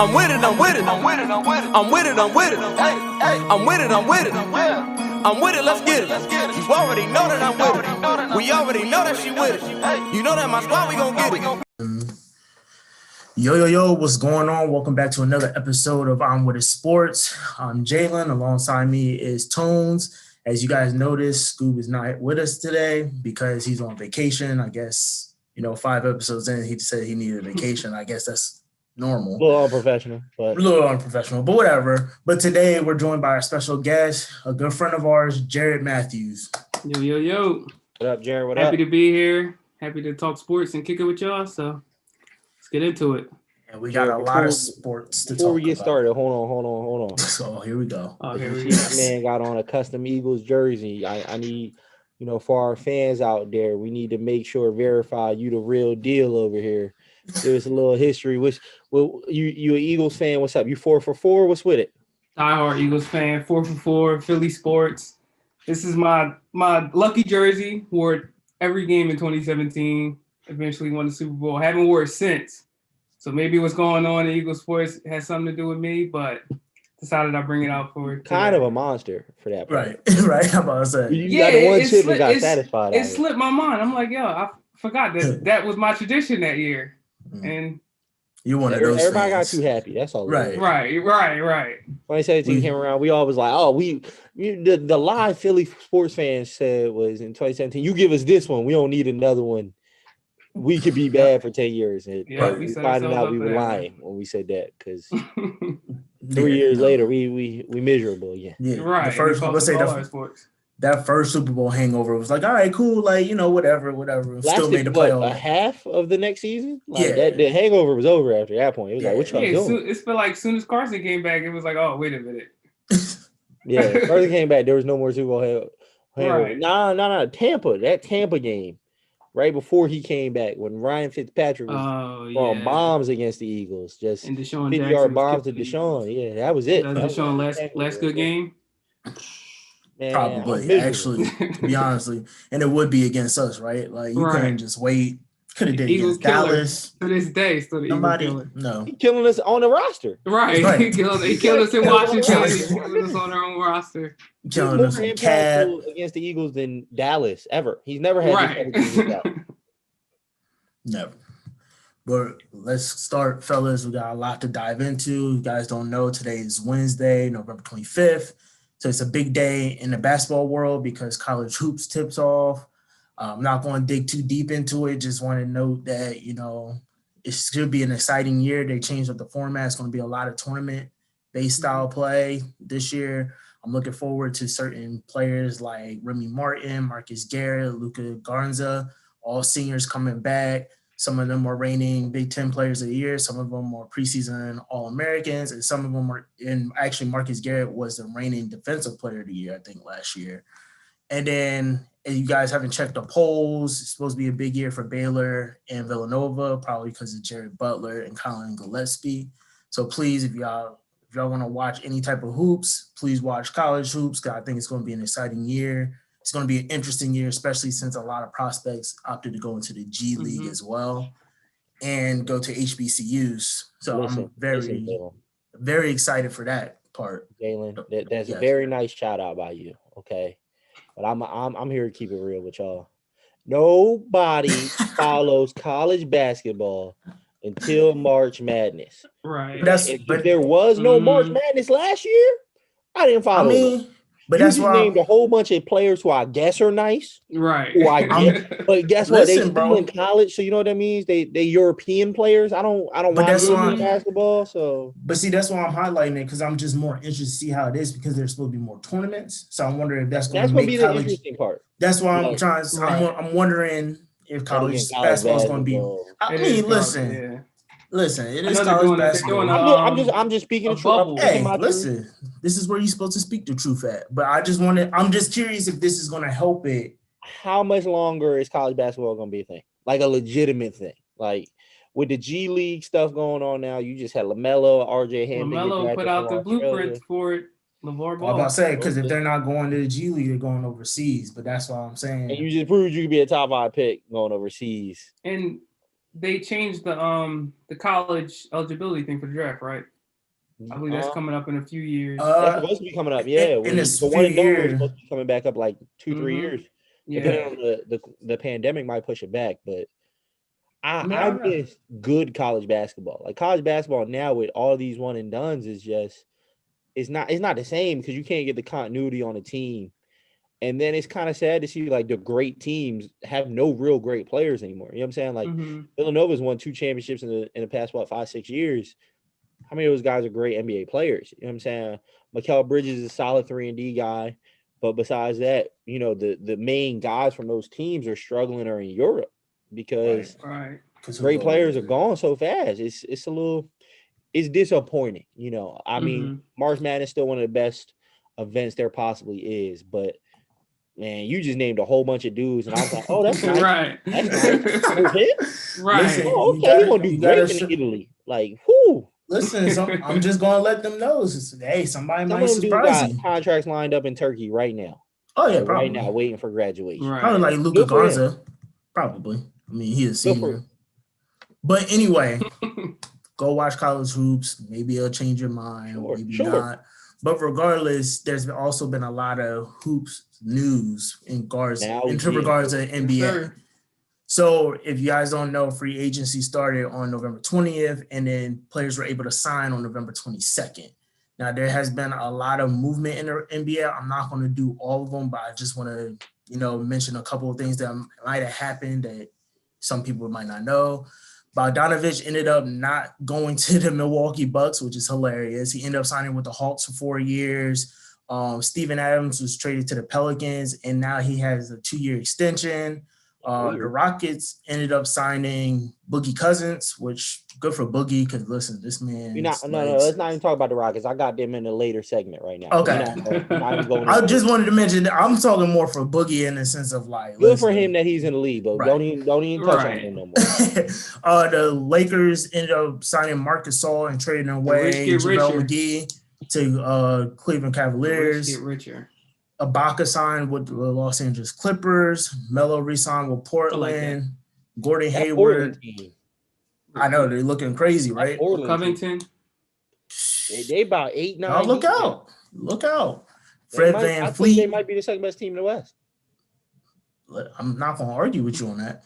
I'm with it, I'm with it, I'm with it, I'm with it, I'm with it, I'm with it, I'm with it, I'm with it, I'm with it, let's get it. You already know that I'm with it. We already know that she with it. You know that my squad, we gon' get it. Yo, what's going on? Welcome back to another episode of WIT Sports. I'm Jalen. Alongside me is Tones. As you guys noticed, Scoob is not with us today because he's on vacation. I guess, 5 episodes in, he said he needed a vacation. I guess that's normal. A little unprofessional, but whatever. But today we're joined by our special guest, a good friend of ours, Jared Matthews. Yo. What up, Jared? Happy to be here. Happy to talk sports and kick it with y'all. So let's get into it. And we got a lot of sports to talk about. Before we get started, hold on. So here we go. Man got on a custom Eagles jersey. I need, for our fans out there, we need to make sure, verify you the real deal over here. There's a little history. You an Eagles fan? What's up? You 4 for 4? What's with it? Diehard Eagles fan, 4 for 4, Philly sports. This is my lucky jersey. Wore it every game in 2017. Eventually won the Super Bowl. Haven't worn it since. So maybe what's going on in Eagles sports has something to do with me, but decided I'd bring it out for it. Kind of a monster for that. Right. I'm about to say. You got the one chip and got satisfied. It slipped my mind. I'm like, I forgot that was my tradition that year. And you one of those. Everybody fans. got too happy. That's all. Right. 2017 came around, we always like, the lie Philly sports fans said was in 2017, you give us this one, we don't need another one. We could be bad for 10 years. And we finding out we were lying when we said that, because 3 years later we miserable. Yeah. Right. That first Super Bowl hangover was like, all right, cool, like, whatever. Still made the playoffs. A half of the next season? The hangover was over after that point. It was like, what y'all doing? It's been like, as soon as Carson came back, it was like, oh, wait a minute. Carson came back, there was no more Super Bowl hangover. Right. No, that Tampa game, right before he came back, when Ryan Fitzpatrick was throwing bombs against the Eagles, just 50-yard bombs to Deshaun. Yeah, that was it. That was Deshaun last good game? Man, probably, actually, to be honestly, and it would be against us, right? Like, you couldn't just wait. Could have did against Dallas. To this day, still the Somebody, Eagles no, he killing us on the roster. Right. He killed us in Washington. He killed us on our own roster. Killing us in Cab against the Eagles than Dallas ever. He's never had this never. But let's start, fellas. We got a lot to dive into. You guys don't know, today is Wednesday, November 25th. So it's a big day in the basketball world because college hoops tips off. I'm not going to dig too deep into it. Just want to note that, it should be an exciting year. They changed up the format. It's going to be a lot of tournament-based style play this year. I'm looking forward to certain players like Remy Martin, Marcus Garrett, Luka Garza, all seniors coming back. Some of them are reigning Big Ten players of the year. Some of them are preseason All-Americans, and some of them are actually Marcus Garrett was the reigning defensive player of the year, I think, last year. And then, if you guys haven't checked the polls, it's supposed to be a big year for Baylor and Villanova, probably because of Jared Butler and Colin Gillespie. So please, if y'all want to watch any type of hoops, please watch college hoops, because I think it's going to be an exciting year. It's going to be an interesting year, especially since a lot of prospects opted to go into the G League as well and go to HBCUs. So I'm very excited for that part. Jalen, that's a very nice shout out by you. Okay. But I'm here to keep it real with y'all. Nobody follows college basketball until March Madness. Right. But there was no March Madness last year. I didn't follow it. But that's why named a whole bunch of players who I guess are nice, right? But guess what? They still in college, so you know what that means. They European players. I don't watch basketball. So, but see, that's why I'm highlighting it, because I'm just more interested to see how it is, because there's supposed to be more tournaments. So I'm wondering if that's going to be the interesting part. That's why I'm trying. I'm wondering if college basketball is going to be. I mean, listen, it is college basketball. I'm just speaking the truth. Hey, listen, this is where you're supposed to speak the truth at. But I'm just curious if this is going to help it. How much longer is college basketball going to be a thing? Like a legitimate thing? Like with the G League stuff going on now, you just had LaMelo, RJ Hampton. LaMelo put out the blueprint for it. LeVar Ball. I'm about to say, because if they're not going to the G League, they're going overseas. But that's what I'm saying. And you just proved you could be a top 5 pick going overseas. And they changed the college eligibility thing for the draft, right? I believe that's coming up in a few years. That's supposed to be coming up. Yeah, in this the one and done was year. supposed to be coming back up like 2-3 years. Yeah. Depending on the pandemic might push it back, but I don't know. miss good college basketball. Like college basketball now with all these one and dones is just it's not the same because you can't get the continuity on a team. And then it's kind of sad to see like the great teams have no real great players anymore. You know what I'm saying? Like Villanova's won 2 championships in the past 5-6 years. How many of those guys are great NBA players? You know what I'm saying? Mikal Bridges is a solid 3-and-D guy. But besides that, you know, the main guys from those teams are struggling or in Europe because great players are gone so fast. It's disappointing. You know, I mean, March Madness is still one of the best events there possibly is, but man, you just named a whole bunch of dudes, and I was like, oh, that's nice. Right. That's nice. Right. Listen, oh, okay, he's gonna do great in Italy. Like, whoo. Listen, I'm just gonna let them know. Hey, somebody might surprise you. Contracts lined up in Turkey right now. Oh yeah, like, probably. Right now, waiting for graduation. Right. Probably like Luka Garza. Probably. I mean, he's a senior. But anyway, go watch college hoops. Maybe it'll change your mind. Maybe not. But regardless, there's also been a lot of hoops news in regards to NBA. Sure. So if you guys don't know, free agency started on November 20th, and then players were able to sign on November 22nd. Now, there has been a lot of movement in the NBA. I'm not going to do all of them, but I just want to, mention a couple of things that might have happened that some people might not know. Bogdanovich ended up not going to the Milwaukee Bucks, which is hilarious. He ended up signing with the Hawks for 4 years. Steven Adams was traded to the Pelicans, and now he has a 2-year extension. The Rockets ended up signing Boogie Cousins, which good for Boogie because listen, this man. No, let's not even talk about the Rockets. I got them in a later segment right now. Okay. I just wanted to mention that I'm talking more for Boogie in the sense of like good for him that he's in the league, but don't even touch on him no more. The Lakers ended up signing Marcus Gasol and trading away JaVale McGee to Cleveland Cavaliers. Get richer. Ibaka signed with the Los Angeles Clippers. Melo re-signed with Portland. Gordon Hayward. I know they're looking crazy, right? Covington. They about 8-9. Oh, look out! Look out! Fred Van Fleet. They might be the second best team in the West. I'm not going to argue with you on that.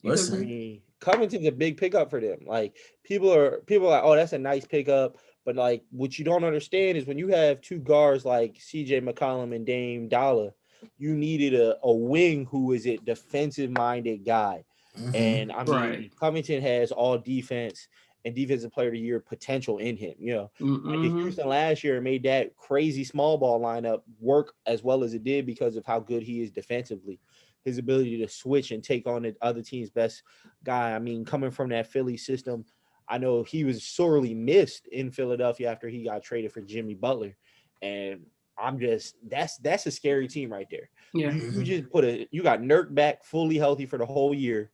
Listen, Covington's a big pickup for them. Like people are like, oh, that's a nice pickup. But like what you don't understand is when you have 2 guards like CJ McCollum and Dame Dollar, you needed a wing who is a defensive-minded guy. And I mean, Covington has all defense and defensive player of the year potential in him. You know, like Houston last year made that crazy small ball lineup work as well as it did because of how good he is defensively. His ability to switch and take on the other team's best guy. I mean, coming from that Philly system, I know he was sorely missed in Philadelphia after he got traded for Jimmy Butler. And I'm just that's a scary team right there. Yeah. You just you got Nurk back fully healthy for the whole year.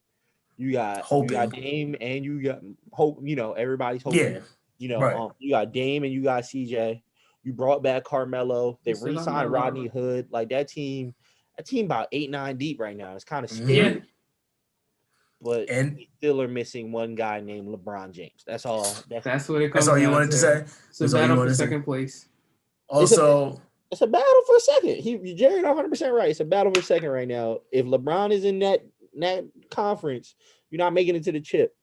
You got Dame and you got hope, everybody's hoping. Yeah. You got Dame and you got CJ. You brought back Carmelo. They re-signed Rodney Hood. Like that team about 8-9 deep right now. It's kind of scary. Yeah. But we still are missing one guy named LeBron James. That's all. That's what it comes. That's all you wanted to say. It's a battle for second place. Also, it's a battle for second. Jared, 100% right. It's a battle for second right now. If LeBron is in that conference, you're not making it to the chip.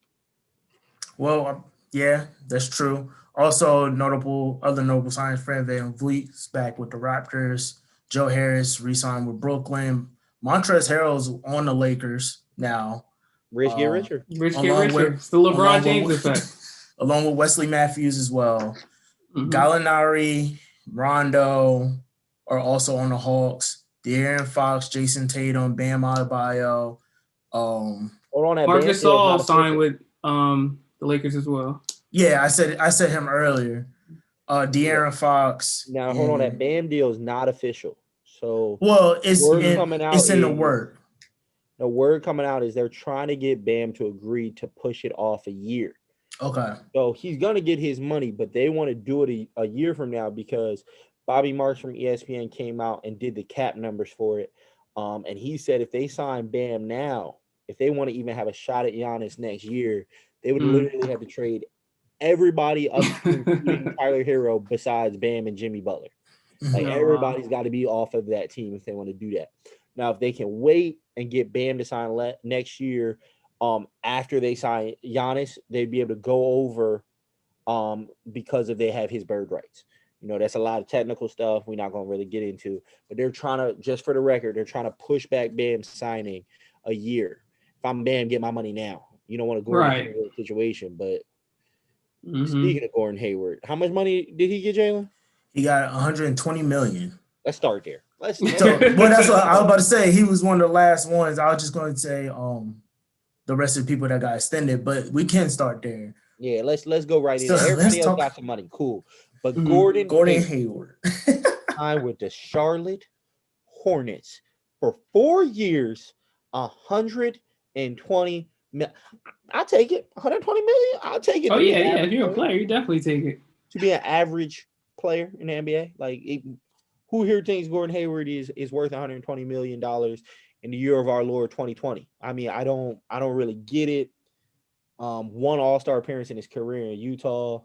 Well, yeah, that's true. Also, other notable signings: Fred Van Vliet's back with the Raptors. Joe Harris re-signed with Brooklyn. Montrezl Harrell's on the Lakers now. Rich get richer. It's the LeBron James effect. Along with Wesley Matthews as well. Gallinari, Rondo are also on the Hawks. De'Aaron Fox, Jason Tatum, Bam Adebayo. Hold on, Marcus Gasol signed with the Lakers as well. Yeah, I said him earlier. De'Aaron Fox. Now hold on, that Bam deal is not official. So it's in the word. The word coming out is they're trying to get Bam to agree to push it off a year. Okay. So he's gonna get his money, but they want to do it a year from now because Bobby Marks from ESPN came out and did the cap numbers for it. And he said if they sign Bam now, if they want to even have a shot at Giannis next year, they would literally have to trade everybody up to including Tyler Hero besides Bam and Jimmy Butler. Like everybody's got to be off of that team if they want to do that. Now, if they can wait and get Bam to sign next year, after they sign Giannis, they'd be able to go over because they have his bird rights. That's a lot of technical stuff we're not going to really get into, but they're trying to, just for the record, they're trying to push back Bam signing a year. If I'm Bam, get my money now. You don't want to go into a situation, but speaking of Gordon Hayward, how much money did he get, Jalen? He got 120 million. Let's start there. Well, that's what I was about to say. He was one of the last ones. I was just going to say the rest of the people that got extended, but we can start there. Yeah, let's go right in. Everybody else got some money, cool. But Gordon Hayward signed with the Charlotte Hornets for 4 years, 120 million. I'll take it. 120 million. I'll take it. Oh yeah. If you're a player, you definitely take it. To be an average player in the NBA, like who here thinks Gordon Hayward is worth 120 million dollars in the year of our Lord 2020? I mean, I don't really get it. One All-Star appearance in his career in Utah,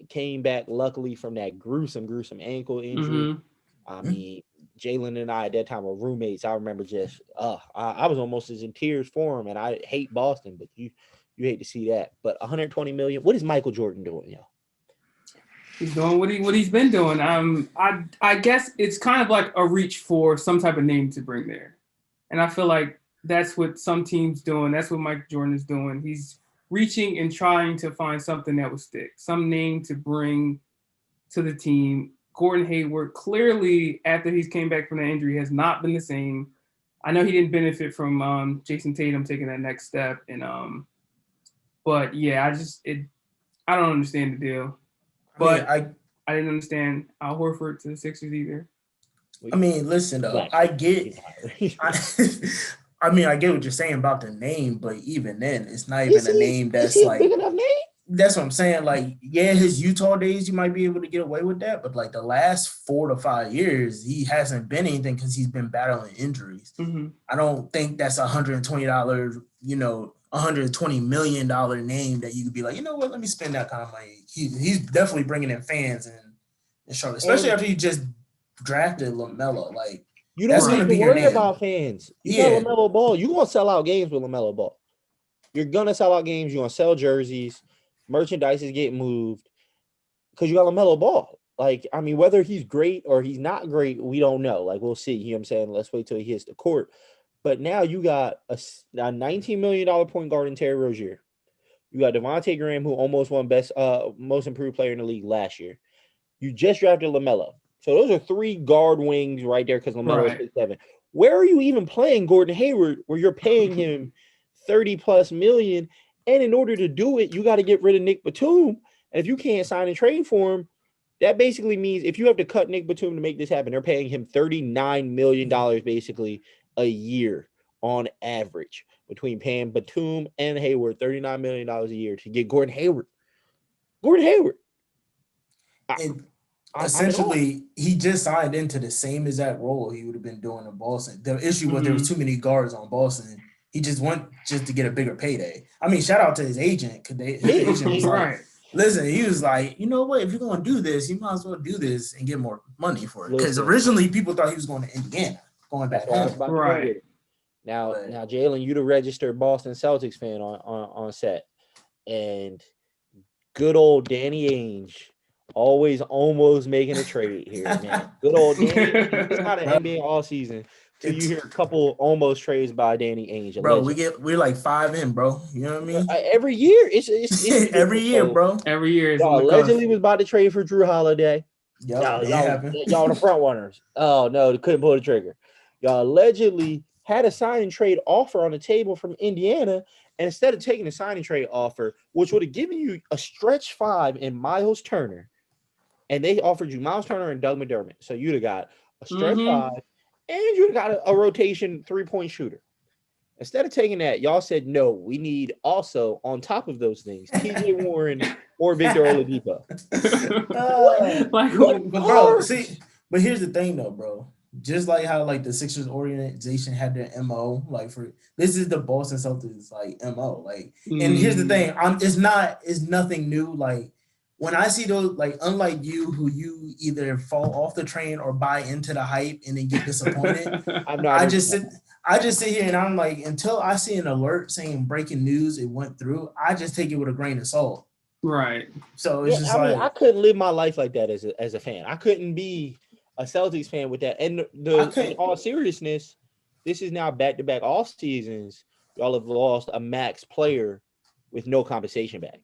came back luckily from that gruesome ankle injury. I mean, Jalen and I at that time were roommates. I remember just I was almost as in tears for him, and I hate Boston, but you hate to see that. But 120 million. What is Michael Jordan doing, yo? He's doing what he's been doing. I guess it's kind of like a reach for some type of name to bring there, and I feel like that's what some teams doing. That's what Mike Jordan is doing. He's reaching and trying to find something that will stick, some name to bring to the team. Gordon Hayward, clearly, after he's came back from the injury, has not been the same. I know he didn't benefit from Jason Tatum taking that next step, and but yeah, I don't understand the deal. But I didn't understand Al Horford to the Sixers either. I mean, listen though, I get what you're saying about the name, but even then, it's not even a name that's like big enough name. That's what I'm saying. Like, yeah, his Utah days, you might be able to get away with that, but like the last 4 to 5 years, he hasn't been anything because he's been battling injuries. I don't think that's $120, $120 million name that you could be like, you know what, let me spend that kind of money. He's definitely bringing in fans in Charlotte, especially after he just drafted LaMelo. Like, you don't have to worry about fans. You got LaMelo Ball. You're going to sell out games with LaMelo Ball. You're going to sell out games. You're going to sell jerseys. Merchandise is getting moved because you got LaMelo Ball. Like, I mean, whether he's great or he's not great, we don't know. Like, we'll see. You know what I'm saying? Let's wait till he hits the court. But now you got a $19 million point guard in Terry Rozier. You got Devontae Graham, who almost won most improved player in the league last year. You just drafted LaMelo. So those are 3 guard wings right there because LaMelo is 6'7". Where are you even playing Gordon Hayward where you're paying him $30+ million? And in order to do it, you got to get rid of Nick Batum. And if you can't sign and trade for him, that basically means if you have to cut Nick Batum to make this happen, they're paying him $39 million basically a year on average between paying Batum and Hayward $39 million a year to get Gordon Hayward. And essentially, he just signed into the same exact role he would have been doing in Boston. The issue was there was too many guards on Boston. He just went just to get a bigger payday. I mean, shout out to his agent because his agent was like, listen, he was like, you know what? If you're going to do this, you might as well do this and get more money for it. Because originally people thought he was going to Indiana, going back home. Right. Now, Jalen, you the registered Boston Celtics fan on set. And good old Danny Ainge always almost making a trade here, man. Good old Danny. It's not an NBA all season. So you hear a couple almost trades by Danny Ainge. Bro, we're like 5 in, bro. You know what I mean? Every year. It's every year, bro. Every year. Y'all allegedly was about to trade for Drew Holiday. Y'all the front runners. Oh, no, they couldn't pull the trigger. Y'all allegedly had a sign and trade offer on the table from Indiana. And instead of taking the sign and trade offer, which would have given you a stretch 5 in Miles Turner, and they offered you Miles Turner and Doug McDermott. So you'd have got a stretch 5. And you got a rotation 3-point shooter. Instead of taking that, y'all said, no, we need also, on top of those things, TJ Warren or Victor Oladipo. Bro, see, but here's the thing, though, bro. just like how like the Sixers organization had their MO, like for this is the Boston Celtics like MO. Like, and here's the thing, it's nothing new. Like when I see those, like unlike you, who you either fall off the train or buy into the hype and then get disappointed. I just sit here and I'm like, until I see an alert saying breaking news, it went through, I just take it with a grain of salt. Right. So it's just like, I couldn't live my life like that as a fan. I couldn't be a Celtics fan with that. And in all seriousness, this is now back-to-back off seasons. Y'all have lost a max player with no compensation back.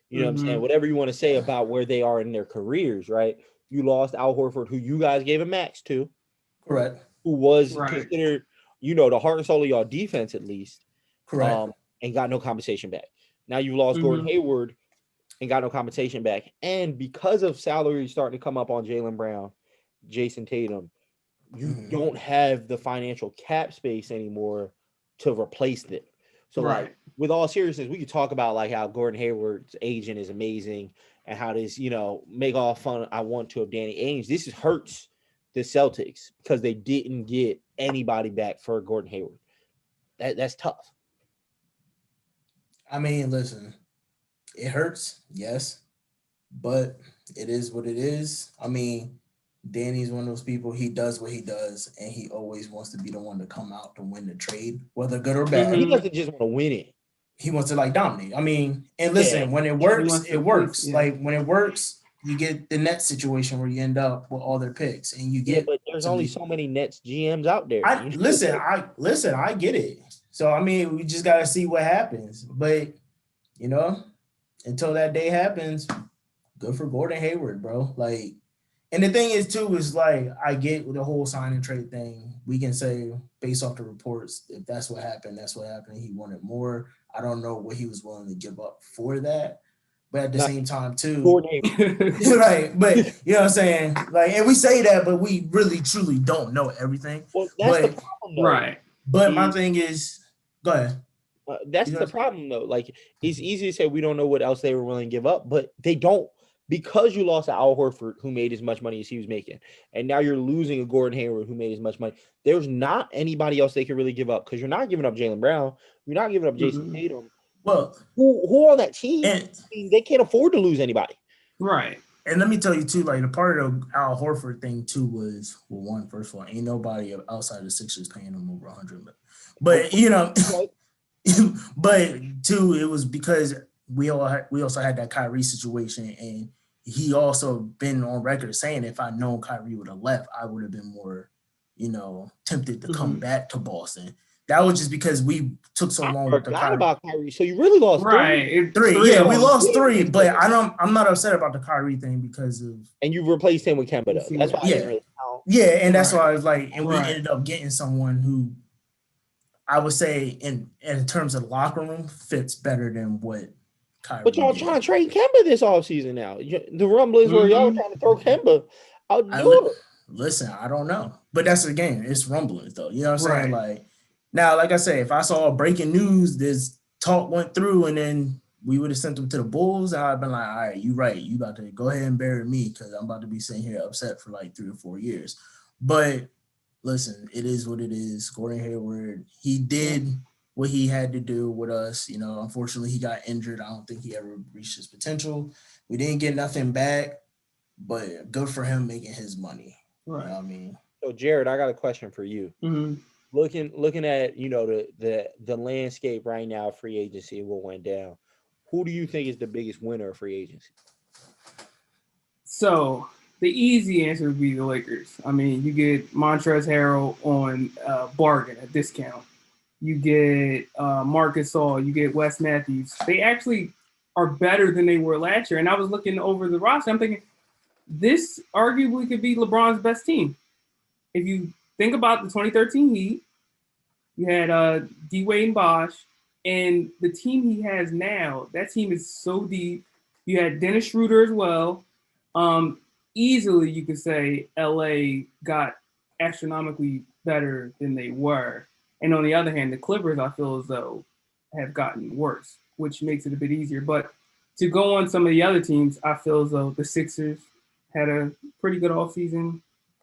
You know what I'm saying? Whatever you want to say about where they are in their careers, right? You lost Al Horford, who you guys gave a max to. Correct. Who was considered, the heart and soul of y'all defense at least. Correct. And got no compensation back. Now you lost Gordon Hayward and got no compensation back. And because of salaries starting to come up on Jalen Brown, Jason Tatum, you don't have the financial cap space anymore to replace them. So like with all seriousness, we could talk about like how Gordon Hayward's agent is amazing and how this, make all fun I want to of Danny Ainge. This hurts the Celtics because they didn't get anybody back for Gordon Hayward. That's tough. I mean, listen, it hurts, yes, but it is what it is. I mean, Danny's one of those people, he does what he does, and he always wants to be the one to come out to win the trade, whether good or bad. He doesn't just want to win it. He wants to, like, dominate. I mean, and listen, when it works, it works. Yeah. Like, when it works, you get the Nets situation where you end up with all their picks, and you get. But there's only so many Nets GMs out there. I get it. So, I mean, we just got to see what happens. But, until that day happens, good for Gordon Hayward, bro. Like, and the thing is, too, is like, I get with the whole sign and trade thing. We can say, based off the reports, if that's what happened, that's what happened. He wanted more. I don't know what he was willing to give up for that. But at the same time, too, right? But you know what I'm saying? Like, and we say that, but we really, truly don't know everything. Well, that's the problem, though. Right. But my thing is, go ahead. That's the problem, though. Like, it's easy to say we don't know what else they were willing to give up, but they don't. Because you lost Al Horford, who made as much money as he was making, and now you're losing a Gordon Hayward who made as much money. There's not anybody else they can really give up because you're not giving up Jalen Brown. You're not giving up Jason Tatum. Well, who on that team? I mean, they can't afford to lose anybody. Right. And let me tell you, too, like, the part of the Al Horford thing, too, was, well, one, first of all, ain't nobody outside of the Sixers paying him over $100 million. But, but, two, it was because we also had that Kyrie situation, and he also been on record saying if I'd known Kyrie would have left, I would have been more, tempted to come back to Boston. That was just because we took so long with the Kyrie. About Kyrie. So you really lost three. Yeah, we lost three, but I'm not upset about the Kyrie thing because of. And you replaced him with Kemba, though. That's why. And that's why I was like, and we ended up getting someone who I would say in terms of the locker room fits better than what Kyrie. But y'all trying to trade Kemba this offseason now. The rumblings were y'all trying to throw Kemba out. Listen, I don't know. But that's the game. It's rumblings, though. You know what I'm saying? Like, now, like I say, if I saw breaking news, this talk went through and then we would have sent them to the Bulls, and I'd been like, all right, you right. You about to go ahead and bury me because I'm about to be sitting here upset for like 3 or 4 years. But listen, it is what it is. Gordon Hayward, he did what he had to do with us. Unfortunately, he got injured. I don't think he ever reached his potential. We didn't get nothing back, but good for him making his money. Right. You know what I mean? So, Jared, I got a question for you. Looking at, the landscape right now, free agency, what went down, who do you think is the biggest winner of free agency? So the easy answer would be the Lakers. I mean, you get Montrezl Harrell on bargain, a discount. You get Marc Gasol, you get Wes Matthews. They actually are better than they were last year. And I was looking over the roster. I'm thinking this arguably could be LeBron's best team. If you think about the 2013 Heat, you had D-Wade and Bosh, and the team he has now, that team is so deep. You had Dennis Schroeder as well. Easily, you could say LA got astronomically better than they were. And on the other hand, the Clippers, I feel as though, have gotten worse, which makes it a bit easier. But to go on some of the other teams, I feel as though the Sixers had a pretty good offseason.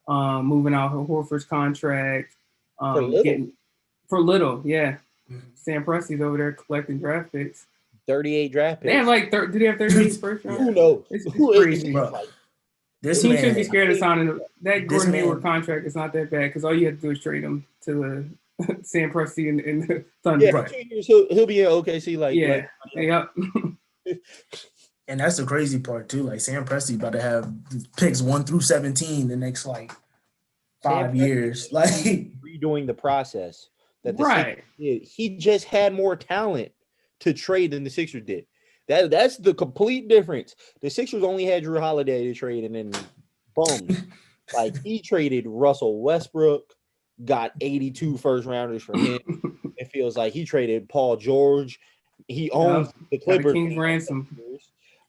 moving out Horford's contract, For little, yeah. Sam Presti's over there collecting draft picks. 38 draft picks. They have like, do they have 38 first round? Who knows? It's crazy. Bro, this He man shouldn't be scared of signing that Gordon man- Hayward contract. Is not that bad because all you have to do is trade him to the Sam Presti and the Thunder. Yeah, Right. 2 years, he'll be in OKC. Yep. And that's the crazy part too. Like Sam Presti about to have picks 1 through 17 the next like 5 years. Like redoing the process that the Right. Sixers did. He just had more talent to trade than the Sixers did. That's the complete difference. The Sixers only had Drew Holiday to trade, and then boom, like he traded Russell Westbrook, got 82 first rounders for him. It feels like he traded Paul George. He owns the Clippers. King's ransom.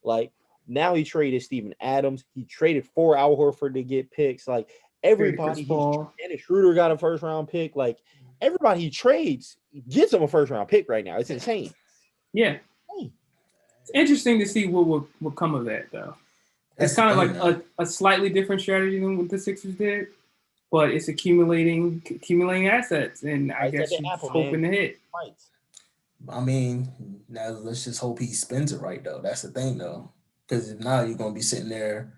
Like now he traded Steven Adams. He traded for Al Horford to get picks. Like everybody, Dennis Schroeder got a first round pick. Like everybody he trades gets him a first round pick right now. It's insane. Yeah. It's interesting to see what will come of that, though. It's kind of like a slightly different strategy than what the Sixers did, but it's accumulating assets, and I guess he's hoping to hit. I mean, now let's just hope he spends it right, though. That's the thing, though, because if not, you're gonna be sitting there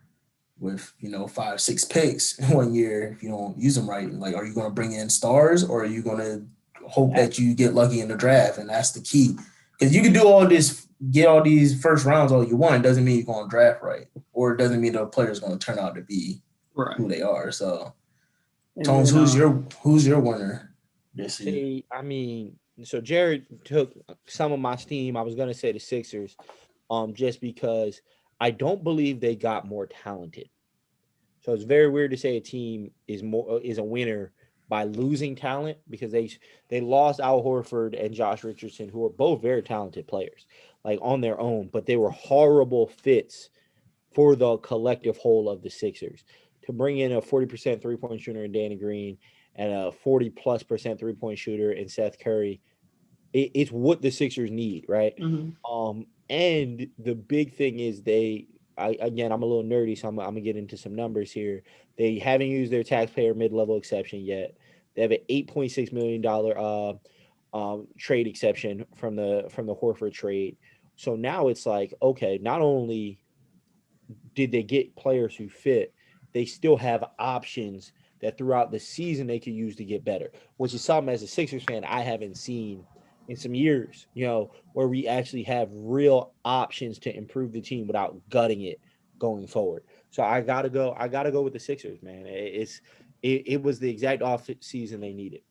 with 5-6 picks in 1 year if you don't use them right. Like, are you gonna bring in stars, or are you gonna hope that you get lucky in the draft? And that's the key, because you can do all this, get all these first rounds all you want. It doesn't mean you're gonna draft right, or it doesn't mean the player's gonna turn out to be who they are. So, Tones, who's your winner this year? I mean, so Jared took some of my steam. I was gonna say the Sixers, just because I don't believe they got more talented. So it's very weird to say a team is a winner by losing talent, because they lost Al Horford and Josh Richardson, who are both very talented players, like on their own, but they were horrible fits for the collective whole of the Sixers. To bring in a 40% three-point shooter in Danny Green and a 40+% three-point shooter in Seth Curry, it's what the Sixers need, right? Mm-hmm. And the big thing is again, I'm a little nerdy, so I'm gonna get into some numbers here. They haven't used their taxpayer mid-level exception yet. They have an $8.6 million trade exception from the Horford trade. So now it's like, okay, not only did they get players who fit, they still have options that throughout the season they could use to get better, which is something as a Sixers fan I haven't seen in some years, where we actually have real options to improve the team without gutting it going forward. So I gotta go with the Sixers, man. It was the exact off season they needed.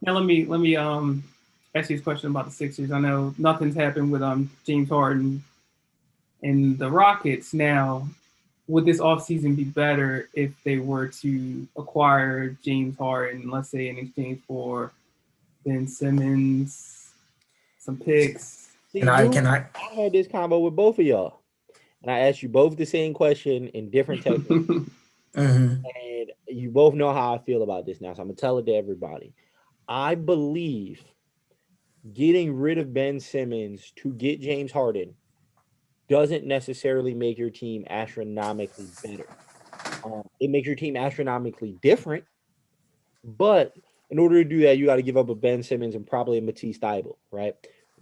Now let me ask you a question about the Sixers. I know nothing's happened with James Harden and the Rockets. Now, would this offseason be better if they were to acquire James Harden, let's say in exchange for Ben Simmons, some picks? I had this combo with both of y'all, and I asked you both the same question in different techniques. Mm-hmm. And you both know how I feel about this now, so I'm gonna tell it to everybody. I believe getting rid of Ben Simmons to get James Harden doesn't necessarily make your team astronomically better. It makes your team astronomically different, but in order to do that, you got to give up a Ben Simmons and probably a Matisse Thybulle, right?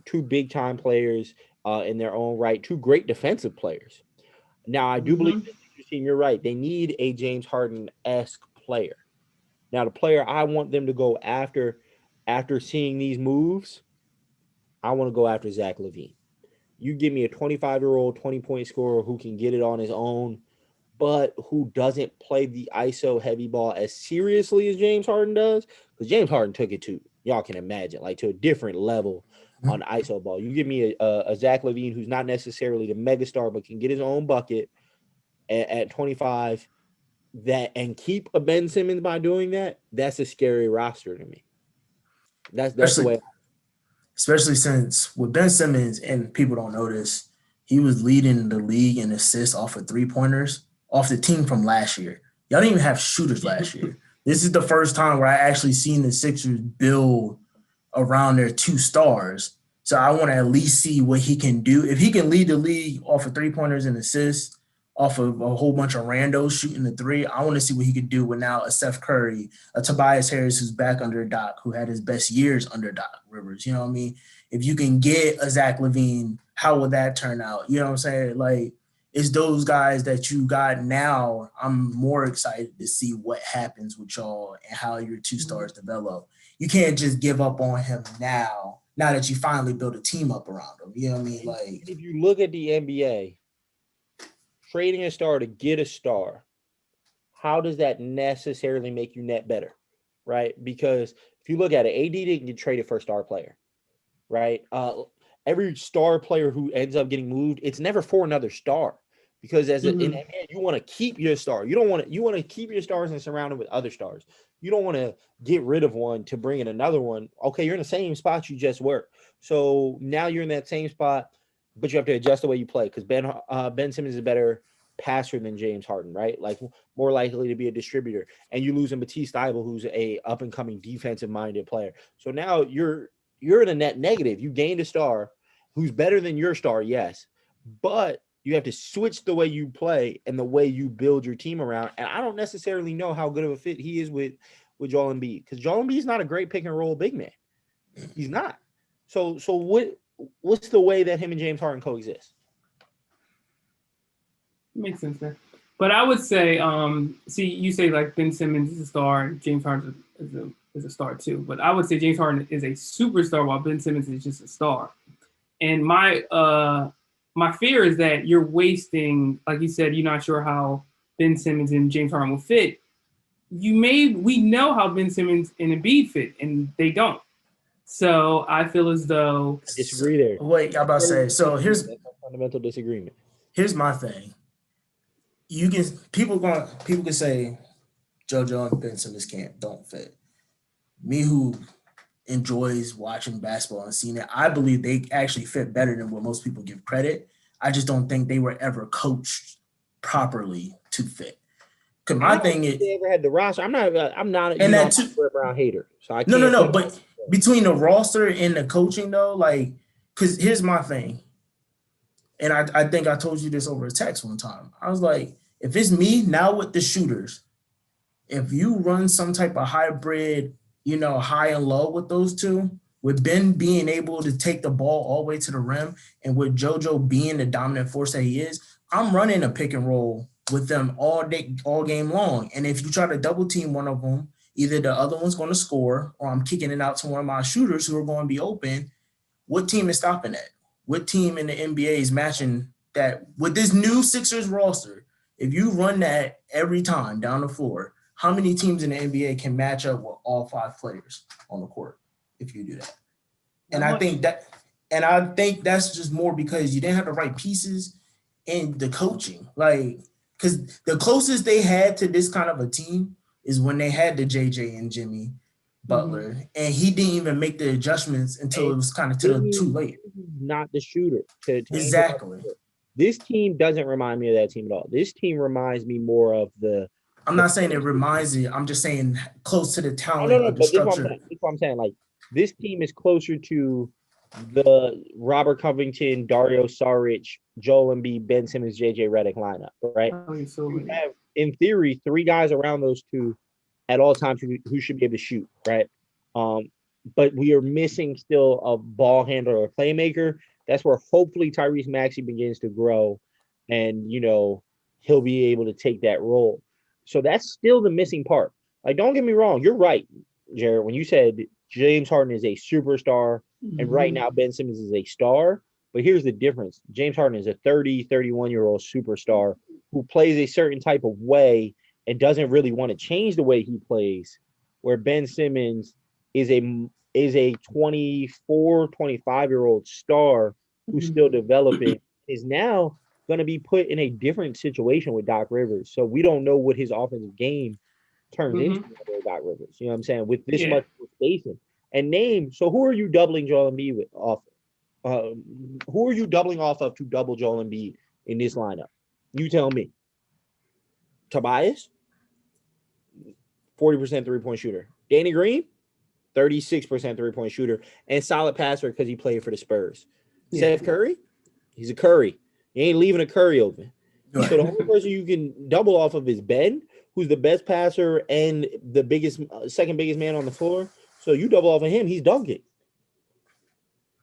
Two big-time players in their own right, two great defensive players. Now, I do believe this team, you're right. They need a James Harden-esque player. Now, the player I want them to go after seeing these moves, I want to go after Zach LaVine. You give me a 25-year-old 20-point scorer who can get it on his own, but who doesn't play the ISO heavy ball as seriously as James Harden does, because James Harden took it to, y'all can imagine, like to a different level on ISO ball. You give me a Zach LaVine who's not necessarily the megastar, but can get his own bucket at 25, and keep a Ben Simmons by doing that. That's a scary roster to me. That's the way. Especially since with Ben Simmons, and people don't know this, he was leading the league in assists off of three-pointers off the team from last year. Y'all didn't even have shooters last year. This is the first time where I actually seen the Sixers build around their two stars. So I want to at least see what he can do. If he can lead the league off of three-pointers and assists off of a whole bunch of randos shooting the three. I want to see what he could do with now a Steph Curry, a Tobias Harris who's back under Doc, who had his best years under Doc Rivers. You know what I mean? If you can get a Zach LaVine, how would that turn out? You know what I'm saying? Like, it's those guys that you got now. I'm more excited to see what happens with y'all and how your two stars develop. You can't just give up on him now that you finally build a team up around him. You know what I mean? Like, if you look at the NBA, trading a star to get a star, how does that necessarily make you net better, right? Because if you look at it, AD didn't get traded for a star player, right? Every star player who ends up getting moved, it's never for another star. Because in NBA, you want to keep your star. You want to keep your stars and surround them with other stars. You don't want to get rid of one to bring in another one. Okay, you're in the same spot you just were. So now you're in that same spot, but you have to adjust the way you play because Ben Simmons is a better passer than James Harden, right? Like more likely to be a distributor. And you lose Matisse Thybulle, who's a up and coming defensive minded player. So now you're in a net negative. You gained a star who's better than your star, yes, but you have to switch the way you play and the way you build your team around. And I don't necessarily know how good of a fit he is with Joel Embiid because Joel Embiid is not a great pick and roll big man. He's not. So what's the way that him and James Harden coexist? Makes sense there. But I would say, see, you say like Ben Simmons is a star, James Harden is a star too. But I would say James Harden is a superstar while Ben Simmons is just a star. And my fear is that you're wasting, like you said, you're not sure how Ben Simmons and James Harden will fit. We know how Ben Simmons and Embiid fit, and they don't. So I feel as though I disagree there. Wait, I'm about to say. So here's a fundamental disagreement. Here's my thing. People can say JoJo and Ben Simmons don't fit. Me who enjoys watching basketball and seeing it, I believe they actually fit better than what most people give credit. I just don't think they were ever coached properly to fit. Because my thing is, they ever had the roster. I'm not and that too, a Brown hater. So I can't no. But between the roster and the coaching though, like, because here's my thing, and I think I told you this over a text one time. I was like, if it's me now with the shooters, if you run some type of hybrid, high and low with those two, with Ben being able to take the ball all the way to the rim and with JoJo being the dominant force that he is, I'm running a pick and roll with them all game long. And if you try to double team one of them, either the other one's going to score or I'm kicking it out to one of my shooters who are going to be open. What team is stopping that? What team in the NBA is matching that with this new Sixers roster? If you run that every time down the floor, how many teams in the NBA can match up with all 5 players on the court if you do that? And I think that's just more because you didn't have the right pieces in the coaching. Like, because the closest they had to this kind of a team is when they had the JJ and Jimmy Butler, and he didn't even make the adjustments until it was kind of too late. Not the shooter. Exactly. This team doesn't remind me of that team at all. This team reminds me more of the. I'm not saying it reminds you. I'm just saying close to the talent of the but structure. This is what I'm saying. Like, this team is closer to the Robert Covington, Dario Saric, Joel Embiid, Ben Simmons, JJ Redick lineup, right? You have, in theory, 3 guys around those two at all times who should be able to shoot, right? But we are missing still a ball handler or playmaker. That's where hopefully Tyrese Maxey begins to grow and, he'll be able to take that role. So that's still the missing part. Like, don't get me wrong. You're right, Jared, when you said James Harden is a superstar and right now Ben Simmons is a star. But here's the difference. James Harden is a 31-year-old superstar who plays a certain type of way and doesn't really want to change the way he plays, where Ben Simmons is a 24, 25-year-old star who's still developing, is now going to be put in a different situation with Doc Rivers. So we don't know what his offensive game turns into with Doc Rivers. You know what I'm saying? With this much spacing. And so who are you doubling Joel Embiid with off? Who are you doubling off of to double Joel Embiid in this lineup? You tell me. Tobias, 40% three-point shooter. Danny Green, 36% three-point shooter and solid passer because he played for the Spurs. Seth Curry, he's a Curry. You ain't leaving a Curry open. So the only person you can double off of is Ben, who's the best passer and the biggest, second biggest man on the floor. So you double off of him, he's dunking.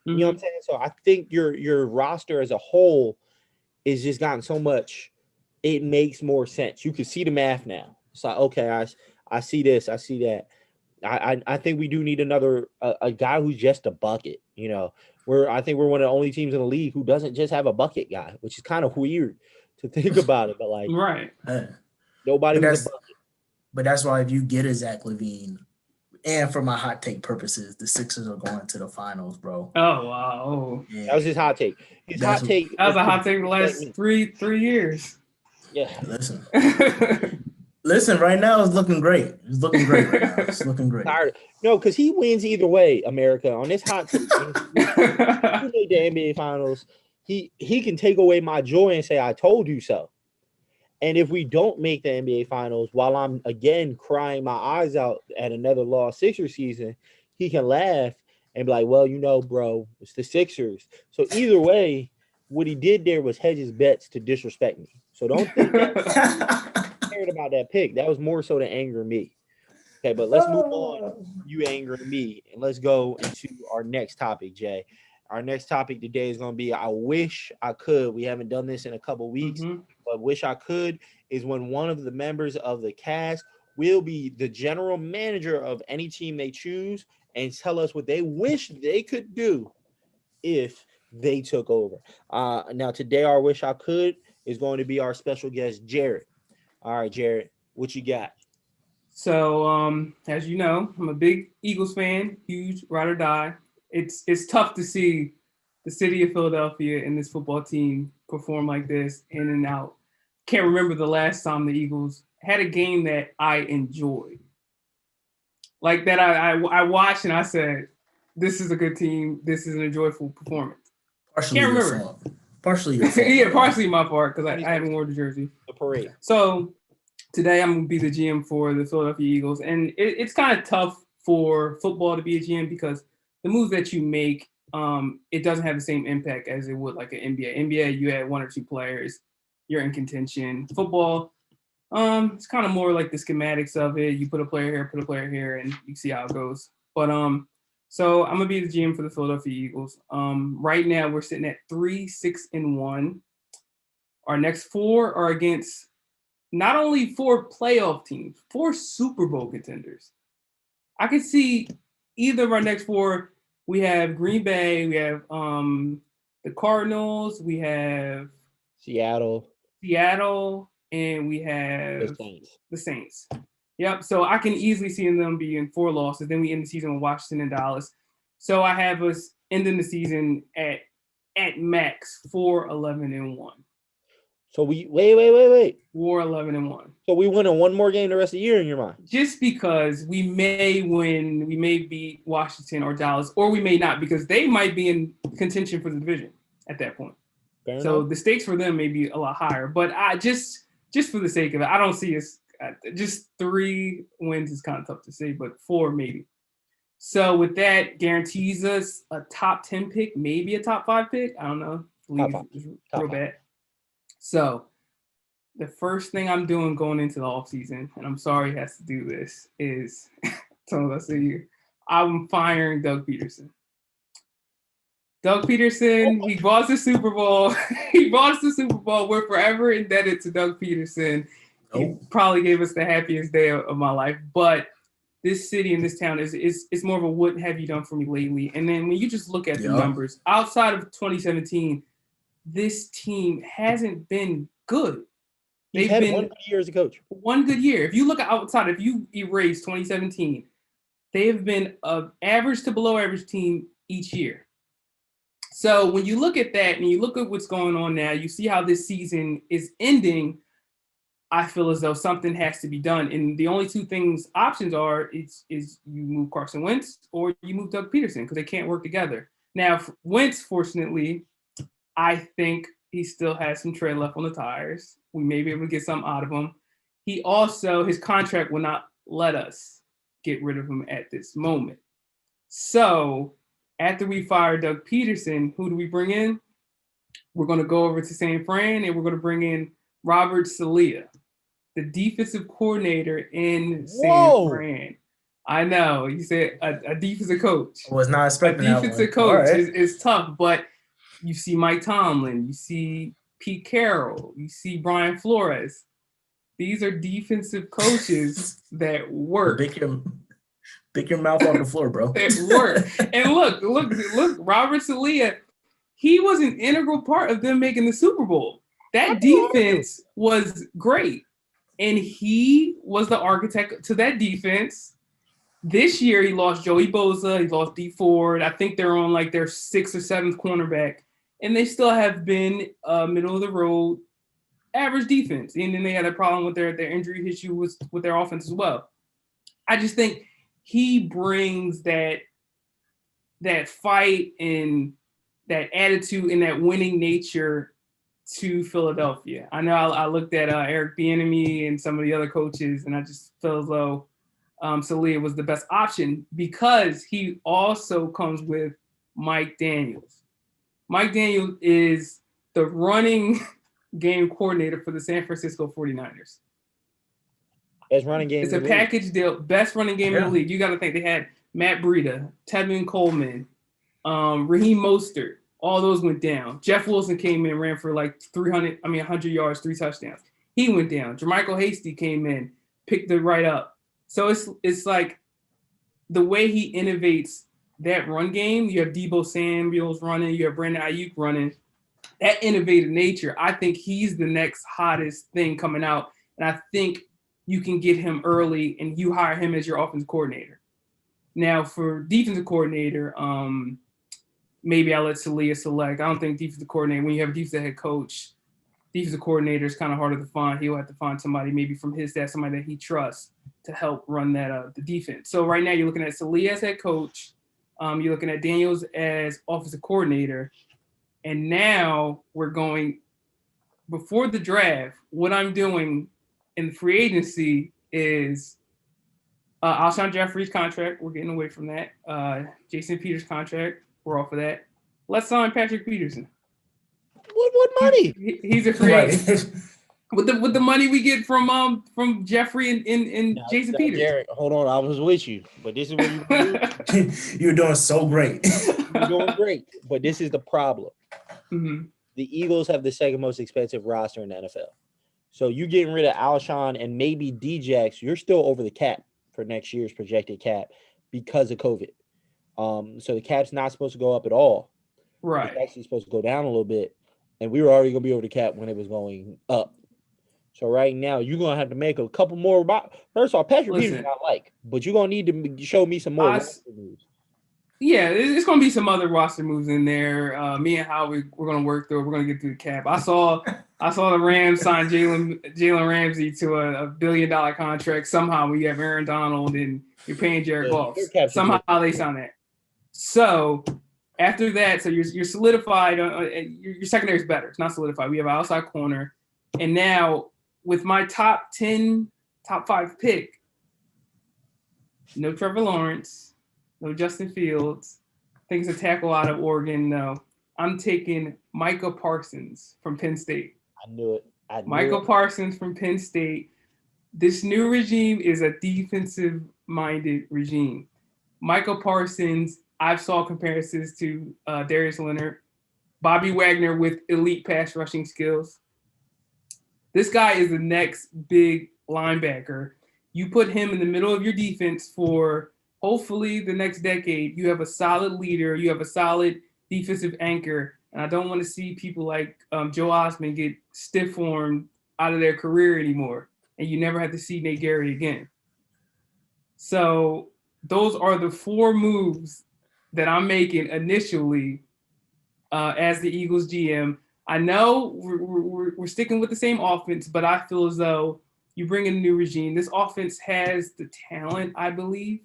You know what I'm saying? So I think your roster as a whole is just gotten so much. It makes more sense. You can see the math now. It's like, okay, I see this, I see that. I think we do need another a guy who's just a bucket. You know, I think we're one of the only teams in the league who doesn't just have a bucket guy, which is kind of weird to think about it. But like, right, nobody was a bucket. But that's why if you get a Zach LaVine, and for my hot take purposes, the Sixers are going to the finals, bro. Oh wow, that was his hot take. That was a hot take the last three years. Yeah, Listen, right now it's looking great. It's looking great right now. It's looking great. No, because he wins either way, America. On this hot take, he made the NBA Finals. He can take away my joy and say, I told you so. And if we don't make the NBA Finals, while I'm, again, crying my eyes out at another lost Sixers season, he can laugh and be like, well, you know, bro, it's the Sixers. So either way, what he did there was hedge his bets to disrespect me. So don't think that cared about that pick. That was more so to anger me. Okay, but let's move on. You angering me, and let's go into our next topic, Jay. Our next topic today is going to be I wish I could. We haven't done this in a couple weeks, but wish I could is when one of the members of the cast will be the general manager of any team they choose and tell us what they wish they could do if they took over. Now, today, our wish I could is going to be our special guest, Jared. All right, Jared, what you got? So, as you know, I'm a big Eagles fan, huge ride or die. It's tough to see the city of Philadelphia and this football team perform like this in and out. Can't remember the last time the Eagles had a game that I enjoyed. Like that I watched and I said, this is a good team. This is an enjoyable performance. Partially your fault. Partially your fault. Yeah, partially my fault because I haven't worn the jersey. The parade. So today I'm going to be the GM for the Philadelphia Eagles. And it's kind of tough for football to be a GM because the moves that you make, it doesn't have the same impact as it would like an NBA. NBA, you had one or two players, you're in contention. Football, it's kind of more like the schematics of it. You put a player here, and you see how it goes. But so I'm gonna be the GM for the Philadelphia Eagles. Right now we're sitting at 3-6-1. Our next four are against not only 4 playoff teams, 4 Super Bowl contenders. I could see either of our next 4. We have Green Bay, we have the Cardinals, we have Seattle, and we have the Saints. Yep. So I can easily see them being 4 losses. Then we end the season with Washington and Dallas. So I have us ending the season at max 4-11-1. So we wait. 4-11-1. So we win one more game the rest of the year in your mind? Just because we may win, we may beat Washington or Dallas, or we may not because they might be in contention for the division at that point. Fair enough. The stakes for them may be a lot higher. But I just for the sake of it, I don't see us. Just 3 wins is kind of tough to say, but 4 maybe. So with that, guarantees us a top 10 pick, maybe a top 5 pick. I don't know. Top real bad. So the first thing I'm doing going into the offseason, and I'm sorry he has to do this, is I'm firing Doug Pederson. Doug Pederson, he bought us the Super Bowl. We're forever indebted to Doug Pederson. He probably gave us the happiest day of my life. But this city and this town is more of a what have you done for me lately? And then when you just look at the numbers, outside of 2017, this team hasn't been good. They've had 1 good year as a coach. 1 good year. If you look outside, if you erase 2017, they have been an average to below average team each year. So when you look at that and you look at what's going on now, you see how this season is ending. I feel as though something has to be done. And the only 2 options are is you move Carson Wentz or you move Doug Pederson because they can't work together. Now, Wentz, fortunately, I think he still has some tread left on the tires. We may be able to get something out of him. He also, his contract will not let us get rid of him at this moment. So after we fire Doug Pederson, who do we bring in? We're going to go over to San Fran and we're going to bring in Robert Saleh, the defensive coordinator in San Fran. I know. You said a defensive coach. I was not expecting that one. A defensive coach right. is tough, but you see Mike Tomlin, you see Pete Carroll, you see Brian Flores. These are defensive coaches that work. Pick your mouth off the floor, bro. That work. And look, Robert Saleh, he was an integral part of them making the Super Bowl. That defense was great. And he was the architect to that defense. This year, he lost Joey Bosa. He lost D Ford. I think they're on like their 6th or 7th cornerback. And they still have been middle of the road, average defense. And then they had a problem with their injury issue with their offense as well. I just think he brings that fight and that attitude and that winning nature to Philadelphia. I know I looked at Eric Bieniemy and some of the other coaches, and I just feel as though Saleh was the best option because he also comes with Mike Daniels. Mike Daniels is the running game coordinator for the San Francisco 49ers. Best running game. It's a package deal. Best running game in the league. You got to think they had Matt Breida, Tevin Coleman, Raheem Mostert. All those went down. Jeff Wilson came in, ran for like 100 yards, 3 touchdowns. He went down. Jermichael Hasty came in, picked it right up. So it's like the way he innovates that run game. You have Deebo Samuels running. You have Brandon Ayuk running. That innovative nature, I think he's the next hottest thing coming out. And I think you can get him early and you hire him as your offensive coordinator. Now, for defensive coordinator, maybe I'll let Saleh select. I don't think defensive coordinator, when you have a defensive head coach, defensive coordinator is kind of harder to find. He'll have to find somebody maybe from his staff, somebody that he trusts to help run that the defense. So right now you're looking at Saleh as head coach. You're looking at Daniels as offensive coordinator. And now we're going, before the draft, what I'm doing in the free agency is Alshon Jeffrey's contract. We're getting away from that. Jason Peters' contract. We're off of that. Let's sign Patrick Pederson. What money? He's a free agent. With the money we get from Jeffrey and Jason Peters. Jared, hold on, I was with you, but this is what you do. You're doing so great. You're doing great, but this is the problem. Mm-hmm. The Eagles have the second most expensive roster in the NFL. So you getting rid of Alshon and maybe Djax, you're still over the cap for next year's projected cap because of COVID. So the cap's not supposed to go up at all. Right. It's actually supposed to go down a little bit. And we were already going to be over the cap when it was going up. So right now, you're going to have to make a couple more. First of all, Patrick Peterson I like, but you're going to need to show me some more moves. Yeah, it's going to be some other roster moves in there. Me and Howie, we're going to work through it. We're going to get through the cap. I saw the Rams sign Jalen Ramsey to a $1 billion contract. Somehow we have Aaron Donald and you're paying Jared Goff. Somehow they signed that. So after that, so you're solidified. Your secondary is better. It's not solidified. We have an outside corner. And now with my top 5 pick, no Trevor Lawrence, no Justin Fields. I think it's a tackle out of Oregon. No, I'm taking Micah Parsons from Penn State. I knew it. Micah Parsons from Penn State. This new regime is a defensive-minded regime. Micah Parsons, I've saw comparisons to Darius Leonard, Bobby Wagner with elite pass rushing skills. This guy is the next big linebacker. You put him in the middle of your defense for hopefully the next decade. You have a solid leader. You have a solid defensive anchor. And I don't want to see people like Joe Osmond get stiff-armed out of their career anymore. And you never have to see Nate Gary again. So those are the 4 moves that I'm making initially as the Eagles GM. I know we're sticking with the same offense, but I feel as though you bring in a new regime. This offense has the talent, I believe.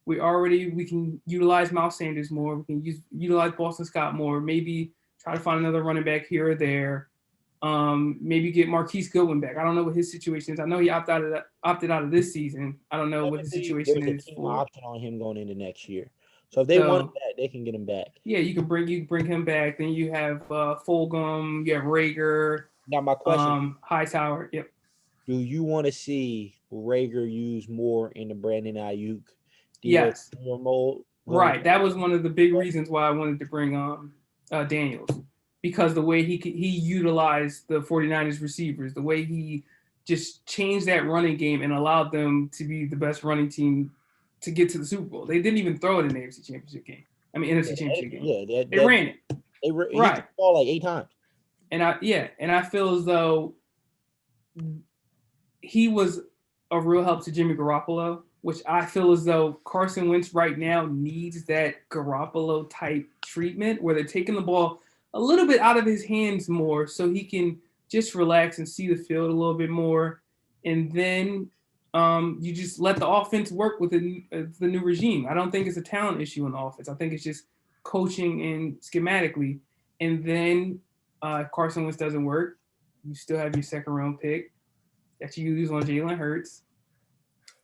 We can utilize Miles Sanders more. We can utilize Boston Scott more. Maybe try to find another running back here or there. Maybe get Marquise Goodwin back. I don't know what his situation is. I know he opted out of this season. I don't know what his situation is. There's a team option on him going into next year. So if they want him back, they can get him back. Yeah, you can bring him back. Then you have Fulgham, you have Rager, Now my question: Hightower. Yep. Do you want to see Rager used more in the Brandon Ayuk? Yes. Mold? Right. That was one of the big reasons why I wanted to bring Daniels, because the way he utilized the 49ers receivers, the way he just changed that running game and allowed them to be the best running team to get to the Super Bowl. They didn't even throw it in the NFC Championship game. NFC Championship game. Yeah, they ran it. They hit the ball like 8 times. And I feel as though he was a real help to Jimmy Garoppolo, which I feel as though Carson Wentz right now needs that Garoppolo type treatment where they're taking the ball a little bit out of his hands more so he can just relax and see the field a little bit more. And then you just let the offense work with the new regime. I don't think it's a talent issue in the offense. I think it's just coaching and schematically. And then if Carson Wentz doesn't work, you still have your second round pick that you use on Jalen Hurts.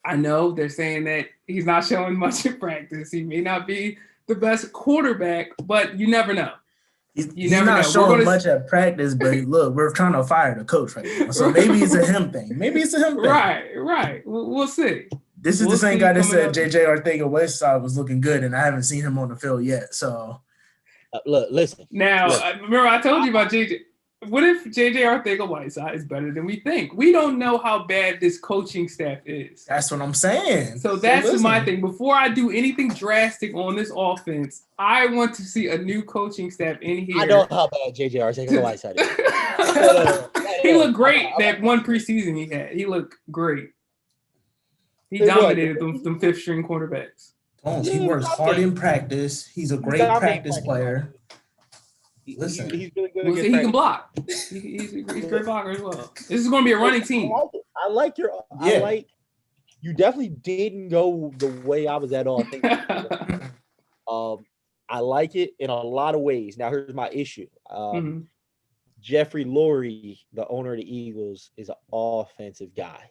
I know they're saying that he's not showing much in practice. He may not be the best quarterback, but you never know. He's not showing much at practice, but look, we're trying to fire the coach right now. So maybe it's a him thing. Right. We'll see. This is the same guy that said JJ Arcega-Whiteside was looking good, and I haven't seen him on the field yet. So look, listen. Now, remember I told you about JJ. What if JJ Arcega-Whiteside is better than we think? We don't know how bad this coaching staff is. That's what I'm saying. So that's my thing. Before I do anything drastic on this offense, I want to see a new coaching staff in here. I know how bad JJ Arcega-Whiteside is. He looked great that one preseason he had. He looked great. He dominated them fifth string quarterbacks. He works hard in practice. He's a great practice player. Listen, he's really good. He can block. He's a great blocker as well. This is going to be a running team. I like you definitely didn't go the way I was at all thinking. I like it in a lot of ways. Now here's my issue. Jeffrey Lurie, the owner of the Eagles, is an offensive guy.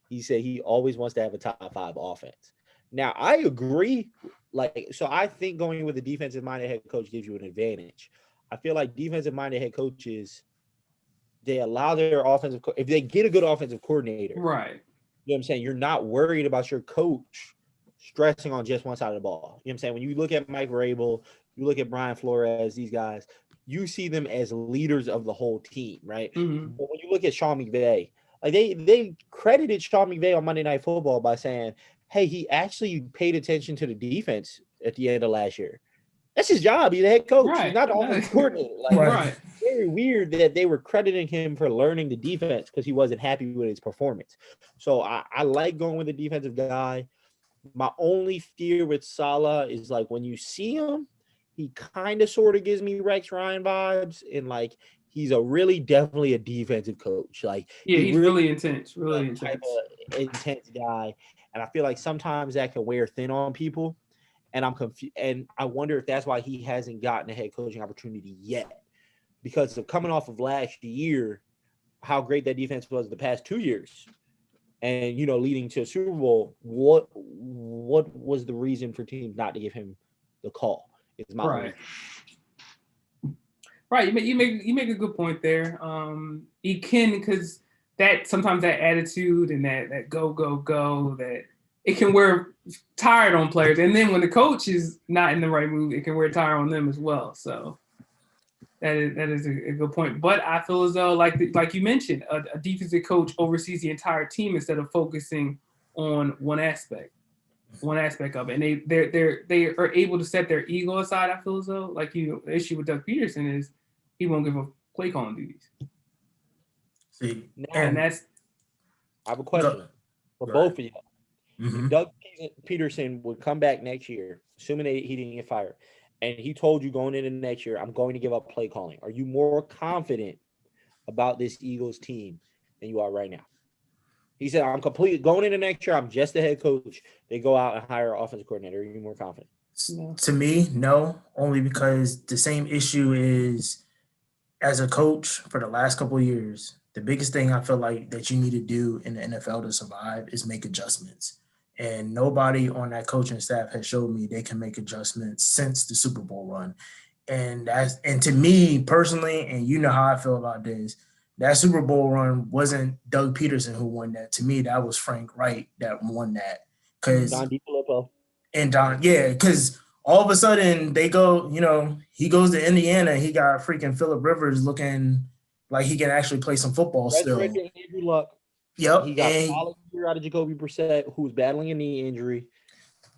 He said he always wants to have a top 5 offense. Now I agree. So I think going with a defensive-minded head coach gives you an advantage. I feel like defensive-minded head coaches, they allow their if they get a good offensive coordinator, right? You know what I'm saying? You're not worried about your coach stressing on just one side of the ball. You know what I'm saying? When you look at Mike Vrabel, you look at Brian Flores, these guys, you see them as leaders of the whole team, right? Mm-hmm. But when you look at Sean McVay, like they credited Sean McVay on Monday Night Football by saying, hey, he actually paid attention to the defense at the end of last year. That's his job. He's the head coach. Right. He's not the offensive coordinator. Very weird that they were crediting him for learning the defense because he wasn't happy with his performance. So I like going with the defensive guy. My only fear with Saleh is like when you see him, he kind of sort of gives me Rex Ryan vibes, and like he's definitely a defensive coach. Like he's really intense, type of intense guy, and I feel like sometimes that can wear thin on people. And I'm confused, and I wonder if that's why he hasn't gotten a head coaching opportunity yet, because of coming off of last year, how great that defense was the past 2 years, and leading to a Super Bowl. What was the reason for teams not to give him the call? Is my right. Right, you make a good point there. He can, because that sometimes that attitude and that go that. It can wear tired on players. And then when the coach is not in the right mood, it can wear tired on them as well. So that is a good point. But I feel as though, like you mentioned, a defensive coach oversees the entire team instead of focusing on one aspect of it. And they are able to set their ego aside, I feel as though. The issue with Doug Pederson is he won't give up play calling duties. See, and I have a question for both of you. Mm-hmm. Doug Pederson would come back next year, assuming he didn't get fired, and he told you going into next year, I'm going to give up play calling. Are you more confident about this Eagles team than you are right now? He said, I'm completely going into next year. I'm just the head coach. They go out and hire an offensive coordinator. Are you more confident? To me, no, only because the same issue is as a coach for the last couple of years, the biggest thing I feel like that you need to do in the NFL to survive is make adjustments. And nobody on that coaching staff has showed me they can make adjustments since the Super Bowl run. And to me personally, and you know how I feel about this, that Super Bowl run wasn't Doug Pederson who won that. To me, that was Frank Wright that won that. Don DiFilippo. And because all of a sudden they go, he goes to Indiana. He got freaking Phillip Rivers looking like he can actually play some football still. Andrew Luck. Yep. He got a solid year out of Jacoby Brissett, who's battling a knee injury.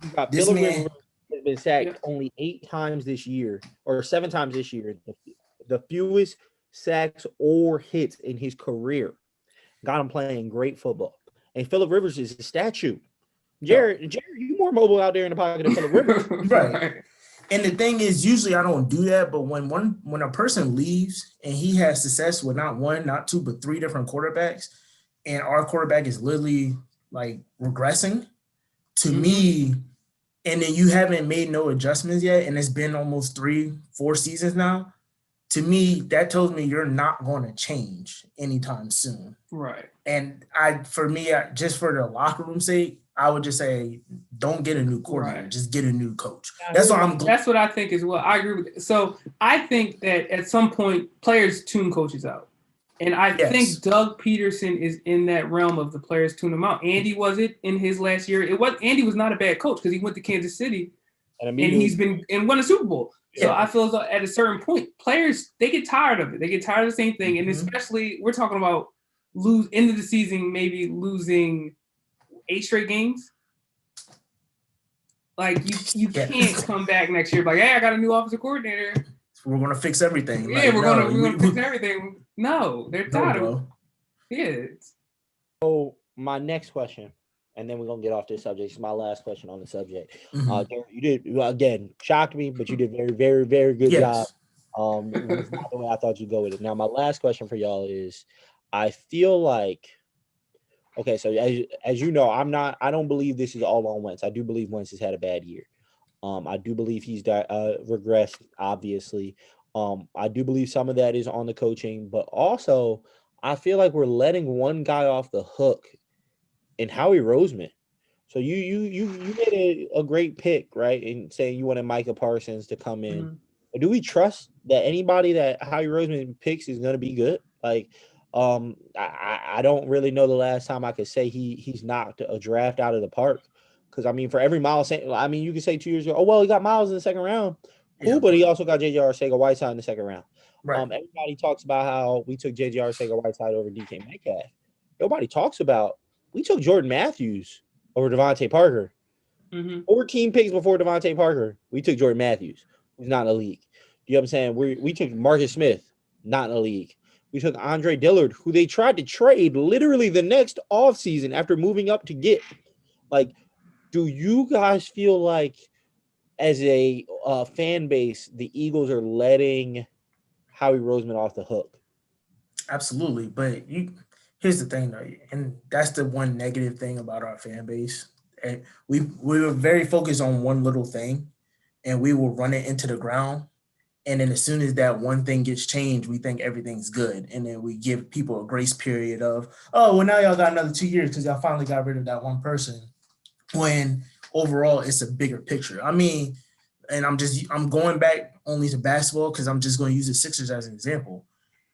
He got Phillip Rivers has been sacked only 8 times this year, or 7 times this year. The fewest sacks or hits in his career. Got him playing great football. And Phillip Rivers is a statue. Jared, you more mobile out there in the pocket than Phillip Rivers. Right. And the thing is, usually I don't do that, but when a person leaves and he has success with not 1, not 2, but 3 different quarterbacks, and our quarterback is literally like regressing to me, and then you haven't made no adjustments yet, and it's been almost 3-4 seasons now, to me, that tells me you're not going to change anytime soon. Right. And just for the locker room sake, I would just say, don't get a new coordinator. Right. Just get a new coach. That's what I think as well. I agree with it. So I think that at some point, players tune coaches out. And I think Doug Pederson is in that realm of the players tune him out. Andy was it in his last year. Andy was not a bad coach because he went to Kansas City and he's been and won a Super Bowl. So I feel as though at a certain point, players, they get tired of it. They get tired of the same thing. And especially we're talking about end of the season, maybe losing 8 straight games. Like you can't come back next year like, hey, I got a new offensive coordinator. We're gonna fix everything. Yeah, we're gonna fix everything. No, they're tired of it. So my next question, and then we're gonna get off this subject. It's my last question on the subject. You did again shocked me, but you did very, very, very good job. It's not the way I thought you'd go with it. Now, my last question for y'all is, I feel like, okay, so as you know, I don't believe this is all on Wentz. I do believe Wentz has had a bad year. I do believe he's regressed, obviously. I do believe some of that is on the coaching, but also I feel like we're letting one guy off the hook in Howie Roseman. So you made a great pick, right? In saying you wanted Micah Parsons to come in. But do we trust that anybody that Howie Roseman picks is going to be good? Like, I don't really know the last time I could say he's knocked a draft out of the park. Because, I mean, for every Miles, you could say 2 years ago, oh, well, he got Miles in the second round. Cool, but he also got J.J. Arcega-Whiteside in the second round. Right. Everybody talks about how we took J.J. Arcega-Whiteside over DK Metcalf. Nobody talks about we took Jordan Matthews over Devontae Parker. 14 picks before Devontae Parker. We took Jordan Matthews, who's not in the league. You know what I'm saying? We took Marcus Smith, not in the league. We took Andre Dillard, who they tried to trade literally the next offseason after moving up to get. Like, do you guys feel like as a fan base, the Eagles are letting Howie Roseman off the hook? Absolutely. But here's the thing, though, and that's the one negative thing about our fan base. And we were very focused on one little thing, and we will run it into the ground. And then as soon as that one thing gets changed, we think everything's good. And then we give people a grace period of, oh, well, now y'all got another 2 years because y'all finally got rid of that one person. When overall it's a bigger picture. I mean, and I'm going back only to basketball because I'm just going to use the Sixers as an example.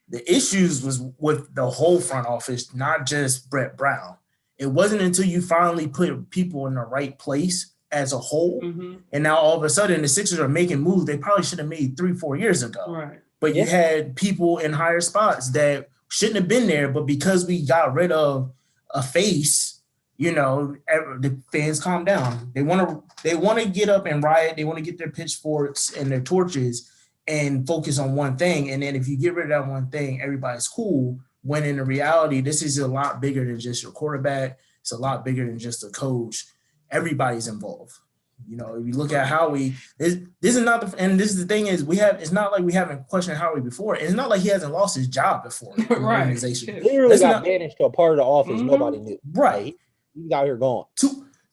The issues was with the whole front office, not just Brett Brown. It wasn't until you finally put people in the right place as a whole, and now all of a sudden the Sixers are making moves they probably should have made 3-4 years ago. Right. But you had people in higher spots that shouldn't have been there, but because we got rid of a face, the fans calm down. They want to get up and riot. They want to get their pitchforks and their torches and focus on one thing. And then if you get rid of that one thing, everybody's cool. When in reality, this is a lot bigger than just your quarterback. It's a lot bigger than just a coach. Everybody's involved. If you look at Howie, this is not and this is the thing is it's not like we haven't questioned Howie before. It's not like he hasn't lost his job before in the organization. He literally got banished to a part of the office nobody knew. Right. He's out here gone.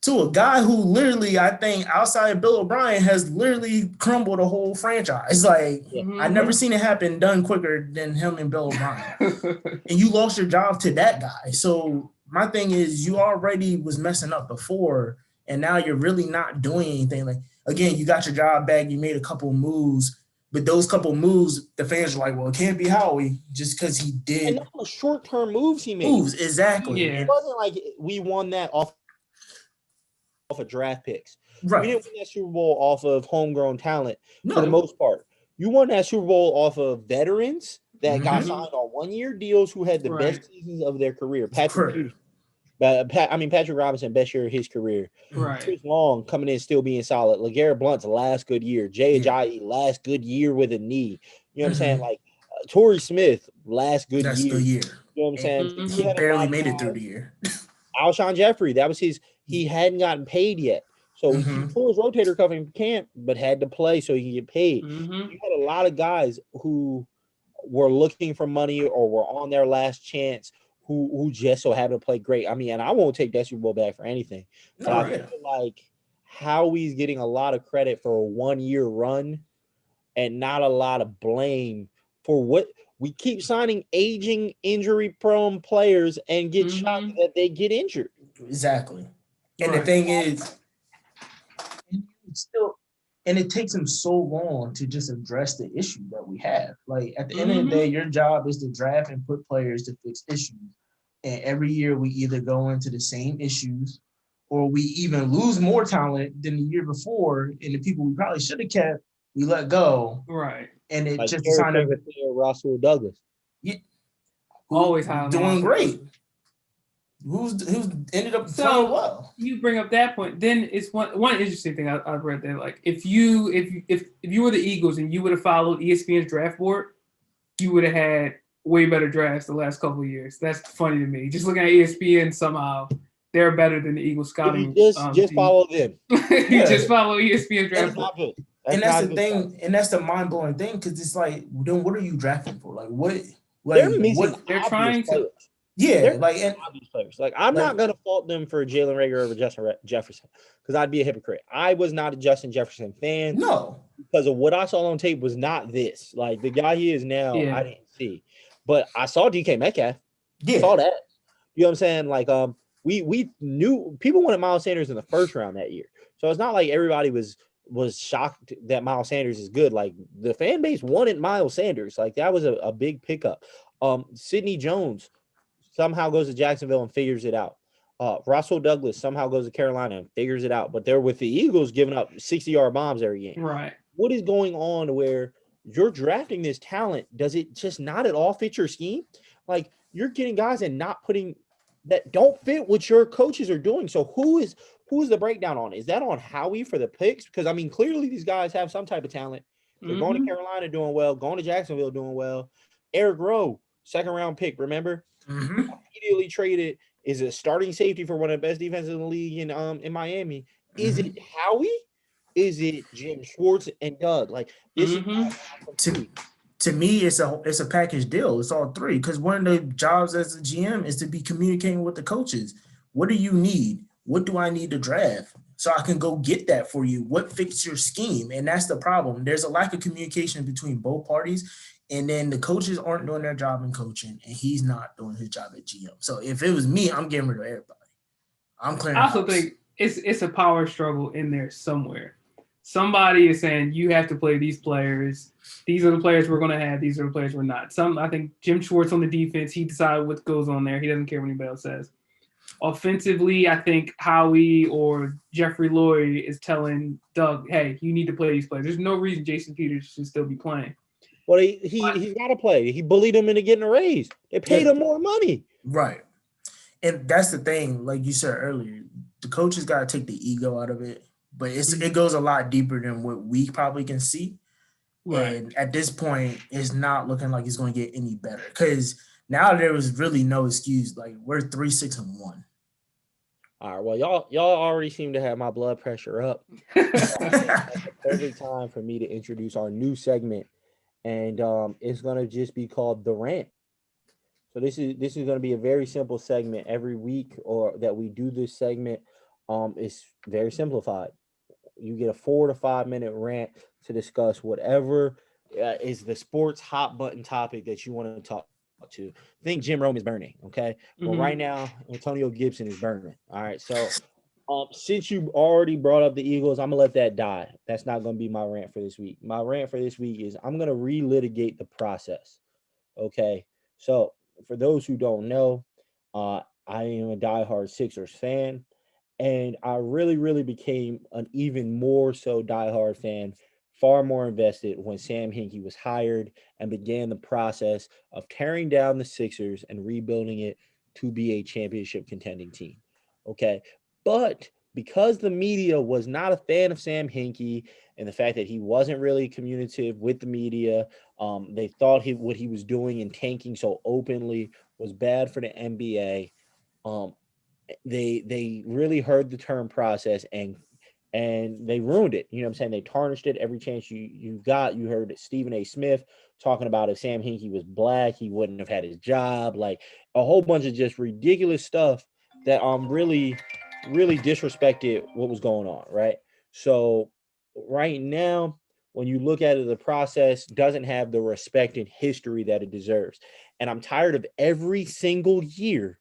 To a guy who literally, I think, outside of Bill O'Brien, has literally crumbled a whole franchise. Like, I've never seen it happen done quicker than him and Bill O'Brien. And you lost your job to that guy. So my thing is, you already was messing up before, and now you're really not doing anything. Like, again, you got your job back. You made a couple of moves. But those couple moves, the fans are like, well, it can't be Howie just because he did. And those short-term moves he made. Moves, exactly. Yeah. It wasn't like we won that off of draft picks. Right. We didn't win that Super Bowl off of homegrown talent No. for the most part. You won that Super Bowl off of veterans that got signed on one-year deals who had the best seasons of their career. Patrick Robinson, best year of his career. Right. Chris Long coming in still being solid. LeGarrette Blount's last good year. Jay Ajayi, last good year with a knee. You know what I'm saying? Like Torrey Smith, last good year. You know what I'm saying? He barely made it through the year. Alshon Jeffrey, that was his. He hadn't gotten paid yet. So he tore his rotator cuff in camp, but had to play so he could get paid. You had a lot of guys who were looking for money or were on their last chance who just so happened to play great. I mean, and I won't take that Super Bowl back for anything. But I feel like Howie's getting a lot of credit for a one-year run and not a lot of blame for what we keep signing aging, injury-prone players and get shocked that they get injured. Exactly. And the thing is, it takes them so long to just address the issue that we have. Like at the end of the day, your job is to draft and put players to fix issues. And every year we either go into the same issues or we even lose more talent than the year before. And the people we probably should have kept, we let go. Right. And it like just kind of Russell Douglas. Yeah. Always doing great. Who's ended up playing well. You bring up that point. Then it's one interesting thing I've read there. Like if you were the Eagles and you would have followed ESPN's draft board, you would have had way better drafts the last couple of years. That's funny to me. Just looking at ESPN, somehow they're better than the Eagles scouting. Just follow them. You just follow ESPN draft board. And that's the thing, and that's the mind-blowing thing, because it's like, then what are you drafting for? Like what? They're trying to. Yeah, obvious players. Like I'm not gonna fault them for Jalen Reagor over Justin Jefferson because I'd be a hypocrite. I was not a Justin Jefferson fan. No, because of what I saw on tape was not this. Like the guy he is now, I didn't see, but I saw DK Metcalf. Yeah, saw that. You know what I'm saying? Like we knew people wanted Miles Sanders in the first round that year, so it's not like everybody was shocked that Miles Sanders is good. Like the fan base wanted Miles Sanders. Like that was a big pickup. Sidney Jones somehow goes to Jacksonville and figures it out. Russell Douglas somehow goes to Carolina and figures it out. But they're with the Eagles giving up 60-yard bombs every game. Right. What is going on where you're drafting this talent? Does it just not at all fit your scheme? Like you're getting guys and not putting that don't fit what your coaches are doing. So who is the breakdown on? Is that on Howie for the picks? Because I mean, clearly these guys have some type of talent. They're going to Carolina doing well, going to Jacksonville doing well. Eric Rowe, second round pick, remember? Immediately traded, is a starting safety for one of the best defenses in the league in Miami. Is it Howie? Is it Jim Schwartz and Doug? Like this to me, it's a package deal. It's all three. Because one of the jobs as a GM is to be communicating with the coaches. What do you need? What do I need to draft? So I can go get that for you. What fits your scheme? And that's the problem. There's a lack of communication between both parties. And then the coaches aren't doing their job in coaching, and he's not doing his job at GM. So if it was me, I'm getting rid of everybody. I'm clearing. I also think it's a power struggle in there somewhere. Somebody is saying you have to play these players. These are the players we're going to have. These are the players we're not. I think Jim Schwartz on the defense, he decides what goes on there. He doesn't care what anybody else says. Offensively, I think Howie or Jeffrey Lurie is telling Doug, hey, you need to play these players. There's no reason Jason Peters should still be playing. Well, he's got to play. He bullied him into getting a raise. They paid him more money. Right. And that's the thing, like you said earlier, the coaches got to take the ego out of it. But it goes a lot deeper than what we probably can see. Right. And at this point, it's not looking like it's going to get any better. Because now there was really no excuse. Like, we're 3-6-1. All right, well, y'all already seem to have my blood pressure up. Perfect time for me to introduce our new segment. And it's going to just be called The Rant. So this is going to be a very simple segment every week or that we do this segment. It's very simplified. You get a 4 to 5 minute rant to discuss whatever is the sports hot button topic that you want to talk to. I think Jim Rome is burning, okay? Well, right now, Antonio Gibson is burning. All right, so Since you already brought up the Eagles, I'm gonna let that die. That's not gonna be my rant for this week. My rant for this week is I'm gonna relitigate the process. Okay, so for those who don't know, I am a diehard Sixers fan, and I really became an even more so diehard fan, far more invested when Sam Hinkie was hired and began the process of tearing down the Sixers and rebuilding it to be a championship contending team. Okay, but because the media was not a fan of Sam Hinkie and the fact that he wasn't really communicative with the media, they thought what he was doing and tanking so openly was bad for the NBA. They really heard the term process and they ruined it. You know what I'm saying? They tarnished it every chance you got. You heard Stephen A. Smith talking about if Sam Hinkie was black, he wouldn't have had his job. Like a whole bunch of just ridiculous stuff that really disrespected what was going on, right? So right now, when you look at it, the process doesn't have the respect and history that it deserves. And I'm tired of every single year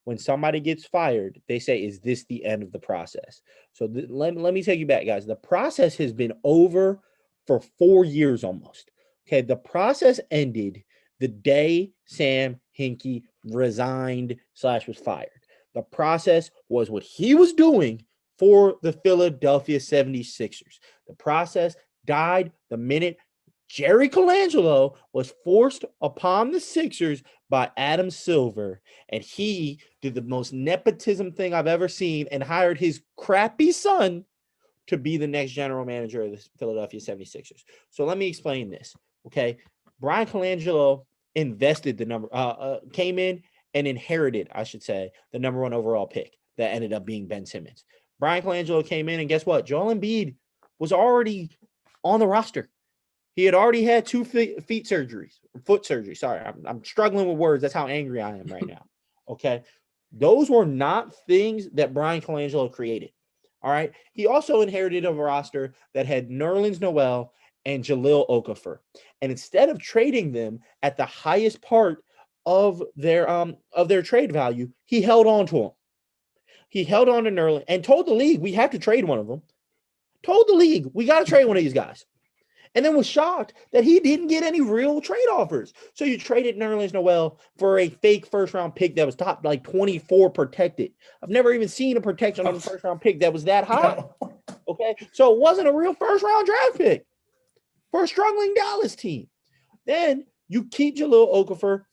when somebody gets fired, they say, is this the end of the process? So let me take you back, guys. The process has been over for 4 years almost. Okay, the process ended the day Sam Hinkie resigned / was fired. The process was what he was doing for the Philadelphia 76ers. The process died the minute Jerry Colangelo was forced upon the Sixers by Adam Silver, and he did the most nepotism thing I've ever seen and hired his crappy son to be the next general manager of the Philadelphia 76ers. So let me explain this, okay? Brian Colangelo invested came in and inherited, I should say, the number 1 overall pick that ended up being Ben Simmons. Brian Colangelo came in, and guess what? Joel Embiid was already on the roster. He had already had 2 foot surgery. Sorry, I'm struggling with words. That's how angry I am right now. Okay. Those were not things that Brian Colangelo created. All right. He also inherited a roster that had Nerlens Noel and Jahlil Okafor. And instead of trading them at the highest part of their trade value, he held on to them. He held on to Nerlens and told the league, we have to trade one of them. Told the league, we got to trade one of these guys. And then was shocked that he didn't get any real trade offers. So you traded Nerlens Noel for a fake first-round pick that was top like 24 protected. I've never even seen a protection on the first-round pick that was that high. Okay, so it wasn't a real first-round draft pick for a struggling Dallas team. Then you keep Jahlil Okafor.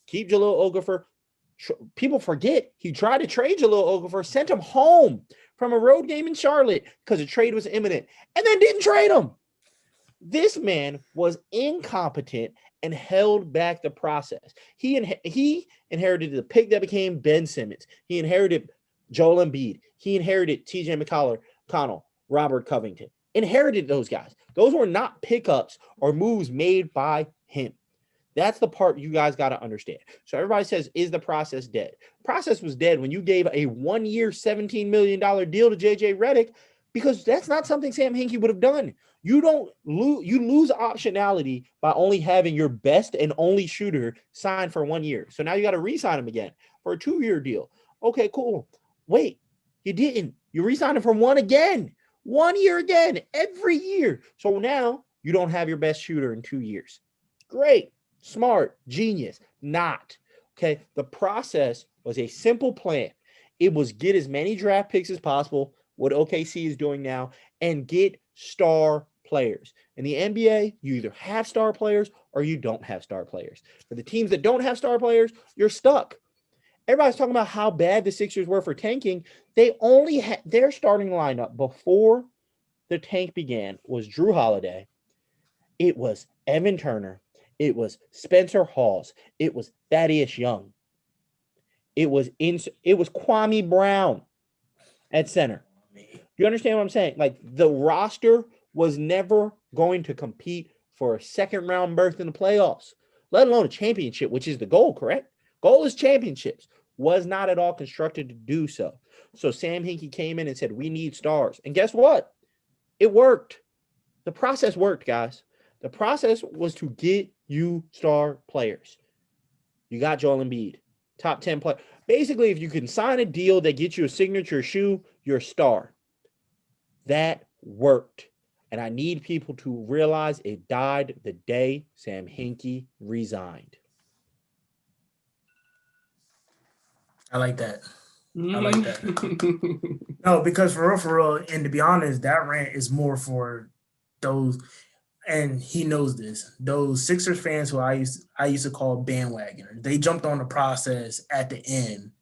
People forget he tried to trade Jahlil Okafor, sent him home from a road game in Charlotte because the trade was imminent, and then didn't trade him. This man was incompetent and held back the process. He inherited the pick that became Ben Simmons. He inherited Joel Embiid. He inherited T.J. McConnell, Robert Covington. Inherited those guys. Those were not pickups or moves made by him. That's the part you guys got to understand. So everybody says, is the process dead? The process was dead when you gave a 1-year, $17 million deal to J.J. Redick, because that's not something Sam Hinkie would have done. You lose optionality by only having your best and only shooter signed for 1 year. So now you got to re-sign him again for a 2-year deal. Okay, cool. Wait, you didn't. You re-signed him for 1 again. 1 year again, every year. So now you don't have your best shooter in 2 years. Great, smart, genius. Not. Okay, the process was a simple plan. It was get as many draft picks as possible, what OKC is doing now, and get star players. In the NBA, you either have star players or you don't have star players. For the teams that don't have star players, you're stuck. Everybody's talking about how bad the Sixers were for tanking. They only had their starting lineup before the tank began was Drew Holiday. It was Evan Turner. It was Spencer Hawes. It was Thaddeus Young. It was Kwame Brown at center. You understand what I'm saying? Like, the roster was never going to compete for a second-round berth in the playoffs, let alone a championship, which is the goal, correct? Goal is championships. Was not at all constructed to do so. So Sam Hinkie came in and said, we need stars. And guess what? It worked. The process worked, guys. The process was to get you star players. You got Joel Embiid, top 10 player. Basically, if you can sign a deal that gets you a signature shoe, you're a star. That worked. And I need people to realize it died the day Sam Hinkie resigned. I like that. I like that. No, because for real, and to be honest, that rant is more for those, and he knows this. Those Sixers fans who I used to call bandwagoners. They jumped on the process at the end.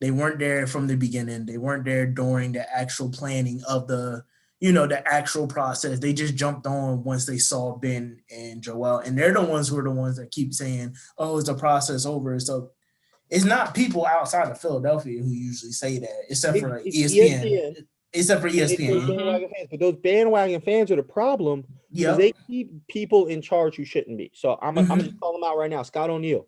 They weren't there from the beginning. They weren't there during the actual planning of the actual process. They just jumped on once they saw Ben and Joel, and they're the ones who are the ones that keep saying, "Oh, is the process over?" So it's not people outside of Philadelphia who usually say that, except for ESPN. Except for ESPN. Bandwagon fans, but those bandwagon fans are the problem because they keep people in charge who shouldn't be. So I'm just calling them out right now. Scott O'Neil.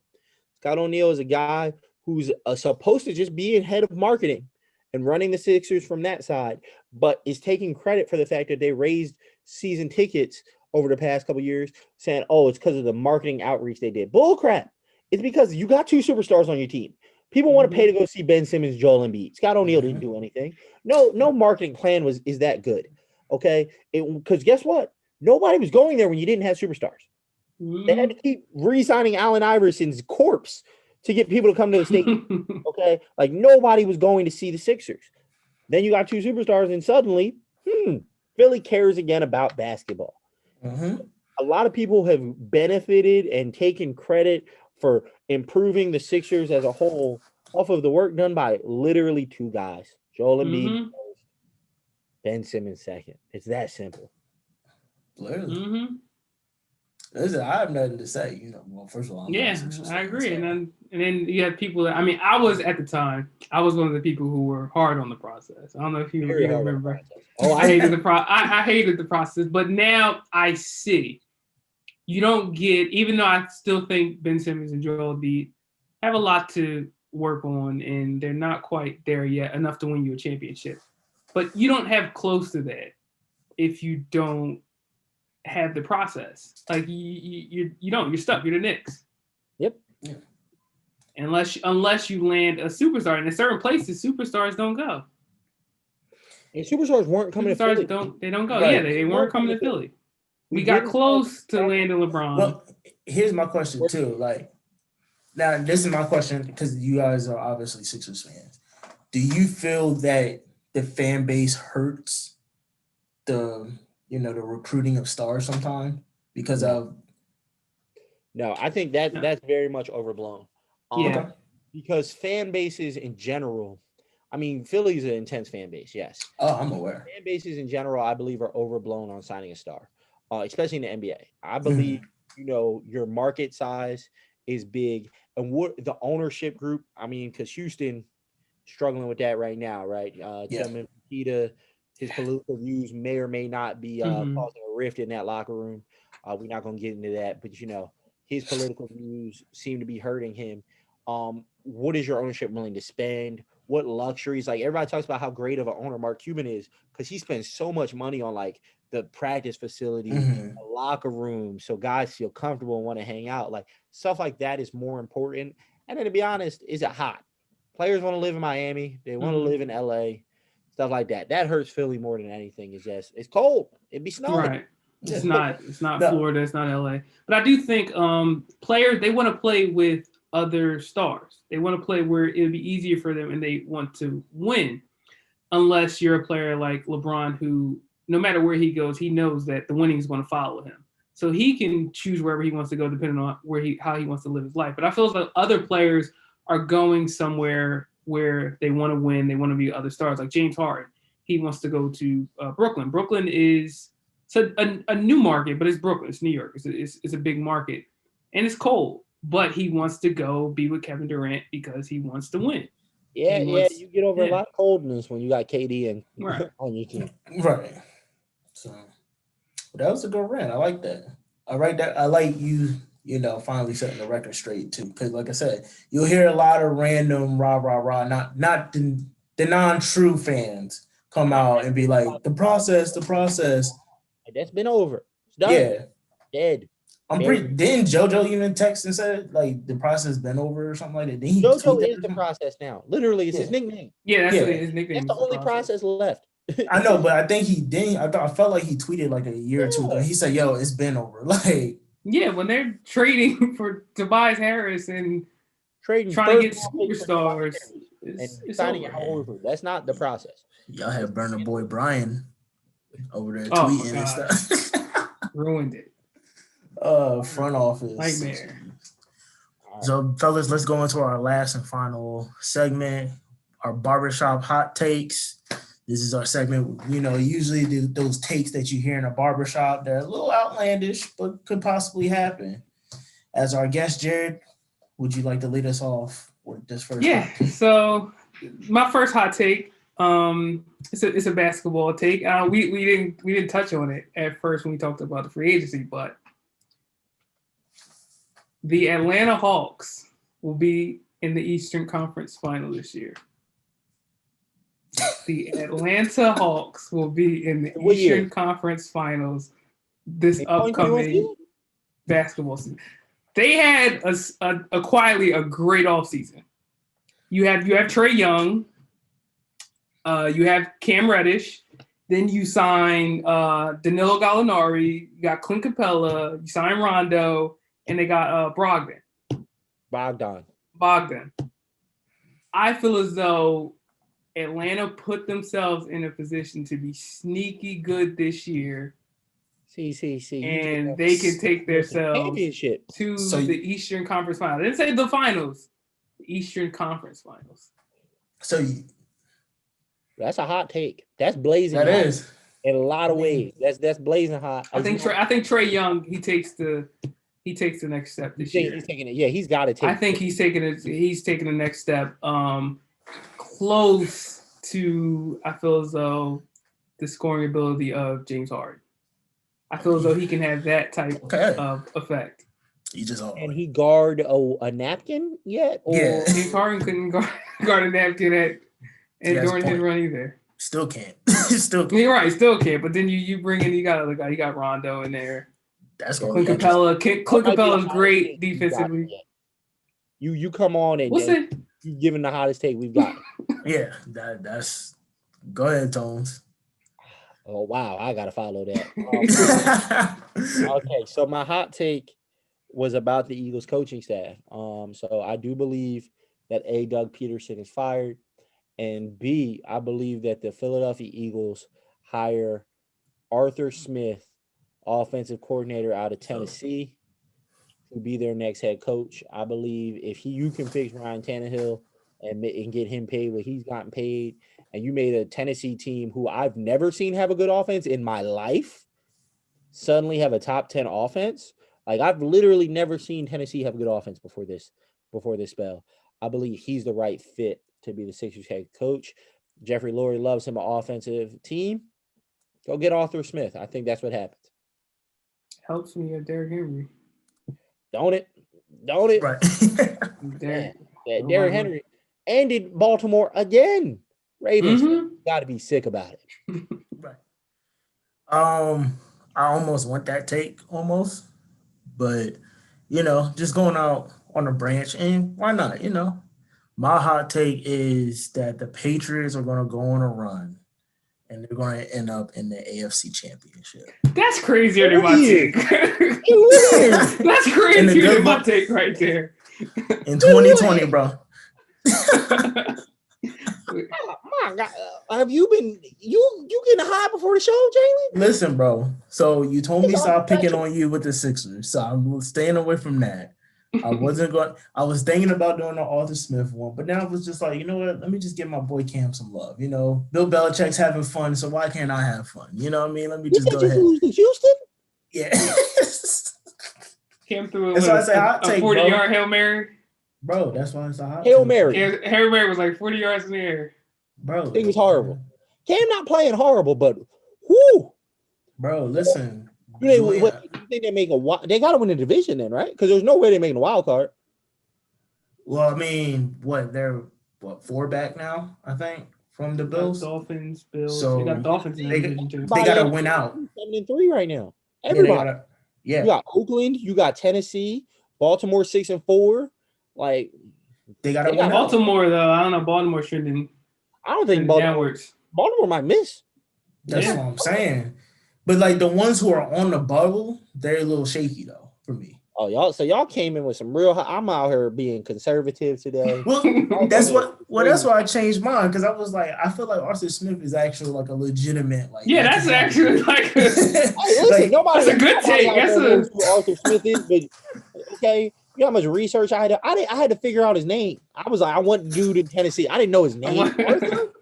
Scott O'Neil is a guy who's supposed to just be in head of marketing and running the Sixers from that side, but is taking credit for the fact that they raised season tickets over the past couple of years, saying, "Oh, it's because of the marketing outreach they did." Bull crap. It's because you got two superstars on your team. People want to pay to go see Ben Simmons, Joel Embiid. Scott O'Neil didn't do anything. No marketing plan is that good. Okay, because guess what? Nobody was going there when you didn't have superstars. They had to keep re-signing Allen Iverson's corpse to get people to come to the stadium. Okay, like nobody was going to see the Sixers. Then you got two superstars, and suddenly, Philly cares again about basketball. A lot of people have benefited and taken credit for improving the Sixers as a whole off of the work done by literally two guys. Joel Embiid first, Ben Simmons second. It's that simple. Literally. Listen, I have nothing to say. Well, first of all, I agree. And then you have people that, I was at the time, I was one of the people who were hard on the process. I don't know if you remember. I hated I hated the process, but now I see. You don't get, even though I still think Ben Simmons and Joel Embiid have a lot to work on, and they're not quite there yet enough to win you a championship. But you don't have close to that if you don't have the process. Like you don't. You're stuck. You're the Knicks. Yep. Yeah. Unless you land a superstar, and in certain places, superstars don't go. And superstars weren't coming to Philly. They don't go. Right. Yeah, they weren't coming to Philly. We got close to landing LeBron. Well, here's my question too. Like, now this is my question because you guys are obviously Sixers fans. Do you feel that the fan base hurts the recruiting of stars sometimes because of? No, I think that's very much overblown. Because fan bases in general, Philly's an intense fan base. Yes. Oh, I'm aware. Fan bases in general, I believe, are overblown on signing a star. Especially in the NBA. I believe, your market size is big. And what the ownership group, because Houston struggling with that right now, right? Tillman Fertitta, his political views may or may not be causing a rift in that locker room. We're not going to get into that. But, his political views seem to be hurting him. What is your ownership willing to spend? What luxuries? Like, everybody talks about how great of an owner Mark Cuban is because he spends so much money on, like, the practice facility, the locker room, so guys feel comfortable and want to hang out. Like, stuff like that is more important. And then, to be honest, is it hot? Players want to live in Miami. They want to live in LA. Stuff like that. That hurts Philly more than anything. It's cold. It'd be snowing. Right. It's not Florida. It's not LA. But I do think players, they want to play with other stars. They want to play where it would be easier for them and they want to win. Unless you're a player like LeBron who, no matter where he goes, he knows that the winning is going to follow him. So he can choose wherever he wants to go depending on how he wants to live his life. But I feel like other players are going somewhere where they want to win. They want to be other stars. Like James Harden, he wants to go to Brooklyn. Brooklyn is a new market, but it's Brooklyn. It's New York. It's a big market. And it's cold. But he wants to go be with Kevin Durant because he wants to win. Yeah, you get over a lot of coldness when you got KD and on your team. Right. So that was a good rant. I like that. I like you, finally setting the record straight too. Because like I said, you'll hear a lot of random rah, not the non-true fans come out and be like, the process. That's been over. It's done. Yeah. Dead. Didn't JoJo even text and said like the process has been over or something like that? JoJo is the process now. Literally, it's his nickname. Yeah, that's his nickname. That's the only process left. I know, but I think he didn't. I felt like he tweeted like a year or two ago. He said, "Yo, it's been over." Like, yeah, when they're trading for Tobias Harris and trading trying to get superstars and it's signing over. Al Horford. That's not the process. Y'all had Burner Boy Brian over there Oh, tweeting and stuff. Ruined it. Front office Nightmare. So, fellas, let's go into our last and final segment, our Barbershop Hot Takes. This is our segment. You know, usually those takes that you hear in a barbershop, they're a little outlandish, but could possibly happen. As our guest, Jared, would you like to lead us off with this first? Yeah. So, my first hot take, it's a basketball take. We didn't touch on it at first when we talked about the free agency, but the Atlanta Hawks will be in the Eastern Conference Final this year. The Atlanta Hawks will be in the Eastern Conference Finals this upcoming basketball season. They had a quietly a great offseason. You have Trae Young, you have Cam Reddish, then you sign Danilo Gallinari, you got Clint Capella, you sign Rondo, and they got Bogdan. I feel as though Atlanta put themselves in a position to be sneaky good this year. And they can take themselves to the Eastern Conference Finals. They didn't say the finals, the Eastern Conference Finals. So that's a hot take. That's blazing. That is in a lot of ways. That's blazing hot. I think Trae Young he takes the next step this year. He's taking it. Yeah, he's got to take. I think he's taking it. He's taking the next step. Close to, I feel as though, the scoring ability of James Harden. I feel as though he can have that type of effect. And he guard a napkin yet? Or James Harden couldn't guard a napkin during his run either. Still can't. You're right, still can't. But then you bring in, you got Rondo in there. That's Clint Capella. Clint Capella is great defensively. You come on and you giving the hottest take we've got. Yeah, that's. Go ahead, Tones. Oh wow, I gotta follow that. Okay, so my hot take was about the Eagles coaching staff. So I do believe that Doug Pederson is fired, and B, I believe that the Philadelphia Eagles hire Arthur Smith, offensive coordinator out of Tennessee, to be their next head coach. I believe if you can fix Ryan Tannehill and get him paid what he's gotten paid, and you made a Tennessee team who I've never seen have a good offense in my life suddenly have a top 10 offense. Like, I've literally never seen Tennessee have a good offense before this spell. I believe he's the right fit to be the Sixers head coach. Jeffrey Lurie loves him, an offensive team. Go get Arthur Smith. I think that's what happens. Helps me at Derrick Henry. Don't it? Right. Derrick Henry ended Baltimore again. Ravens got to be sick about it. Right. I almost want that take but just going out on a branch, and why not? My hot take is that the Patriots are going to go on a run, and they're going to end up in the AFC Championship. That's crazier than my take. That's crazier than my take right there. In 2020, bro. My God, have you been you getting high before the show, Jalen? Listen, bro. So you told me stop picking on you with the Sixers, so I'm staying away from that. I was thinking about doing the Arthur Smith one, but now I was just like, you know what? Let me just give my boy Cam some love. Bill Belichick's having fun, so why can't I have fun? You know what I mean? Let me just go ahead. Lose to Houston? Yeah. Cam threw a 40-yard Hail Mary. Bro, that's why it's a hot Hail Mary. Hail Mary was like 40 yards in the air. Bro, it was horrible. Cam not playing horrible, but whoo. Bro, listen. You think they make they got to win the division then, right? Because there's no way they're making a wild card. Well, I mean, they're 4 back now, I think, from the Bills. Dolphins, Bills. So they got Dolphins in the division too. They got to win out. 7-3 right now. Everybody. Yeah. You got Oakland, you got Tennessee, Baltimore 6-4. Like they got Baltimore though. I don't know. Baltimore shouldn't. I don't think Baltimore might miss. That's what I'm saying. But like the ones who are on the bubble, they're a little shaky though for me. Oh, y'all came in with some real. I'm out here being conservative today. Well, that's why I changed mine because I was like, I feel like Arthur Smith is actually like a legitimate like. Yeah, that's actually like. Hey, listen, that's a good take. That's who Arthur Smith is, but okay. You know how much research I had to figure out his name. I was like, I want dude in Tennessee. I didn't know his name.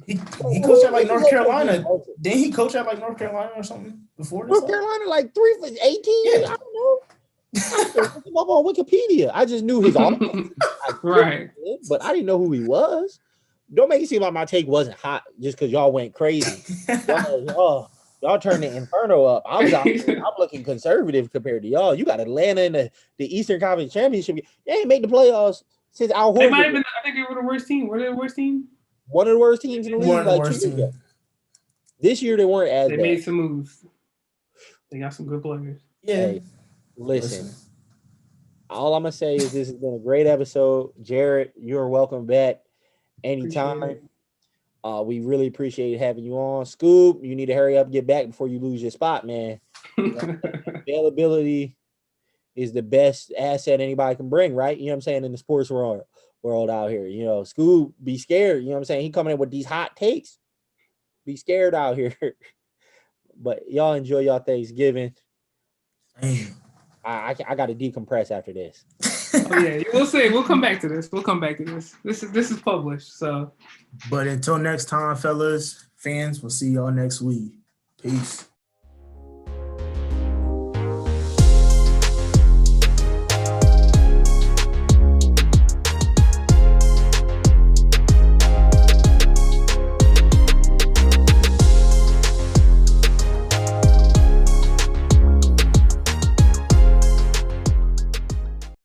He coached at like North Carolina. Didn't he coach at like North Carolina or something before this? North Carolina, like 3 for 18. Yeah. I don't know. Look him up on Wikipedia. I just knew his offense. Right. But I didn't know who he was. Don't make it seem like my take wasn't hot just because y'all went crazy. Y'all turned the Inferno up. I'm looking conservative compared to y'all. You got Atlanta in the Eastern Conference Championship. They ain't made the playoffs since Al Horford. They might have been. I think they were the worst team. Were they the worst team? One of the worst teams in the league. Like 2 years ago. This year they weren't as bad. They made some moves. They got some good players. Yeah. Hey, listen. All I'm gonna say is this has been a great episode. Jared, you're welcome back anytime. We really appreciate having you on. Scoop, you need to hurry up and get back before you lose your spot, man. Availability is the best asset anybody can bring, right? You know what I'm saying? In the sports world out here. You know, Scoop, be scared. You know what I'm saying? He coming in with these hot takes. Be scared out here. But y'all enjoy y'all Thanksgiving. Damn. I got to decompress after this. Oh yeah, we'll see. We'll come back to this. This is published. So, but until next time, fellas, fans, we'll see y'all next week. Peace.